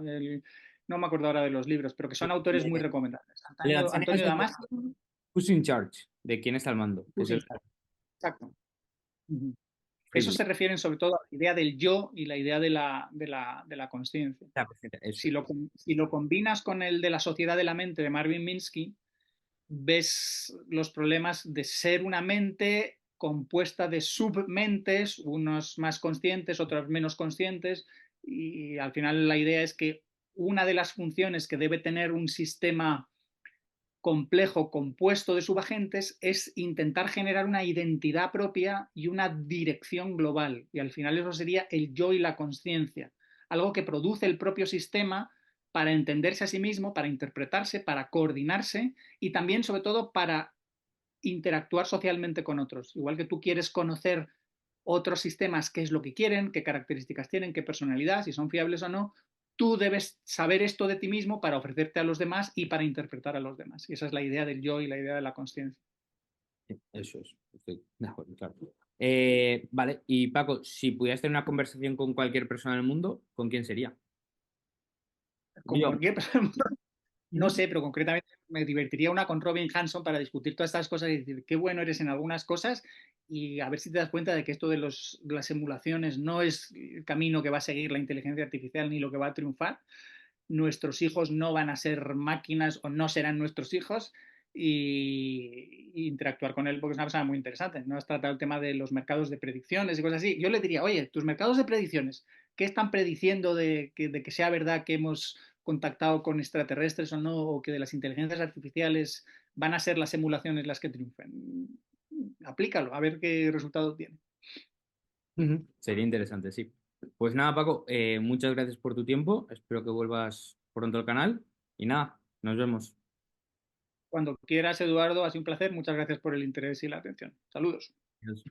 no me acuerdo ahora de los libros, pero que son autores muy recomendables. el de Antonio, Gazzaniga es Antonio el de Damasio, Who's in Charge, de quién está al mando. pues sí, exacto. Ujú. Free Eso Will. se refieren sobre todo a la idea del yo y la idea de la consciencia. Ah, perfecto, eso. Si lo combinas con el de la sociedad de la mente de Marvin Minsky, ves los problemas de ser una mente compuesta de submentes, unos más conscientes, otros menos conscientes, y al final la idea es que una de las funciones que debe tener un sistema complejo compuesto de subagentes es intentar generar una identidad propia y una dirección global. Y al final eso sería el yo y la conciencia, algo que produce el propio sistema para entenderse a sí mismo, para interpretarse, para coordinarse y también, sobre todo, para interactuar socialmente con otros. Igual que tú quieres conocer otros sistemas, qué es lo que quieren, qué características tienen, qué personalidad, si son fiables o no, tú debes saber esto de ti mismo para ofrecerte a los demás y para interpretar a los demás. Y esa es la idea del yo y la idea de la consciencia. Sí, eso es. Estoy de acuerdo, claro. Vale, y Paco, si pudieras tener una conversación con cualquier persona del mundo, ¿con quién sería? Con Yo. cualquier persona, no Ujú. sé, pero concretamente me divertiría una con Robin Hanson para discutir todas estas cosas y decir qué bueno eres en algunas cosas y a ver si te das cuenta de que esto de las emulaciones no es el camino que va a seguir la inteligencia artificial ni lo que va a triunfar. nuestros hijos no van a ser máquinas o no serán nuestros hijos y interactuar con él porque es una persona muy interesante. No has tratado el tema de los mercados de predicciones y cosas así. Yo le diría, oye, tus mercados de predicciones, ¿qué están prediciendo de que sea verdad que hemos contactado con extraterrestres o no, o que de las inteligencias artificiales van a ser las emulaciones las que triunfen? Aplícalo, a ver qué resultado tiene. Ujú. Sería interesante, sí. Pues nada, Paco, muchas gracias por tu tiempo. Espero que vuelvas pronto al canal. Y nada, nos vemos. Cuando quieras, Eduardo, ha sido un placer. Muchas gracias por el interés y la atención. Saludos. Adiós.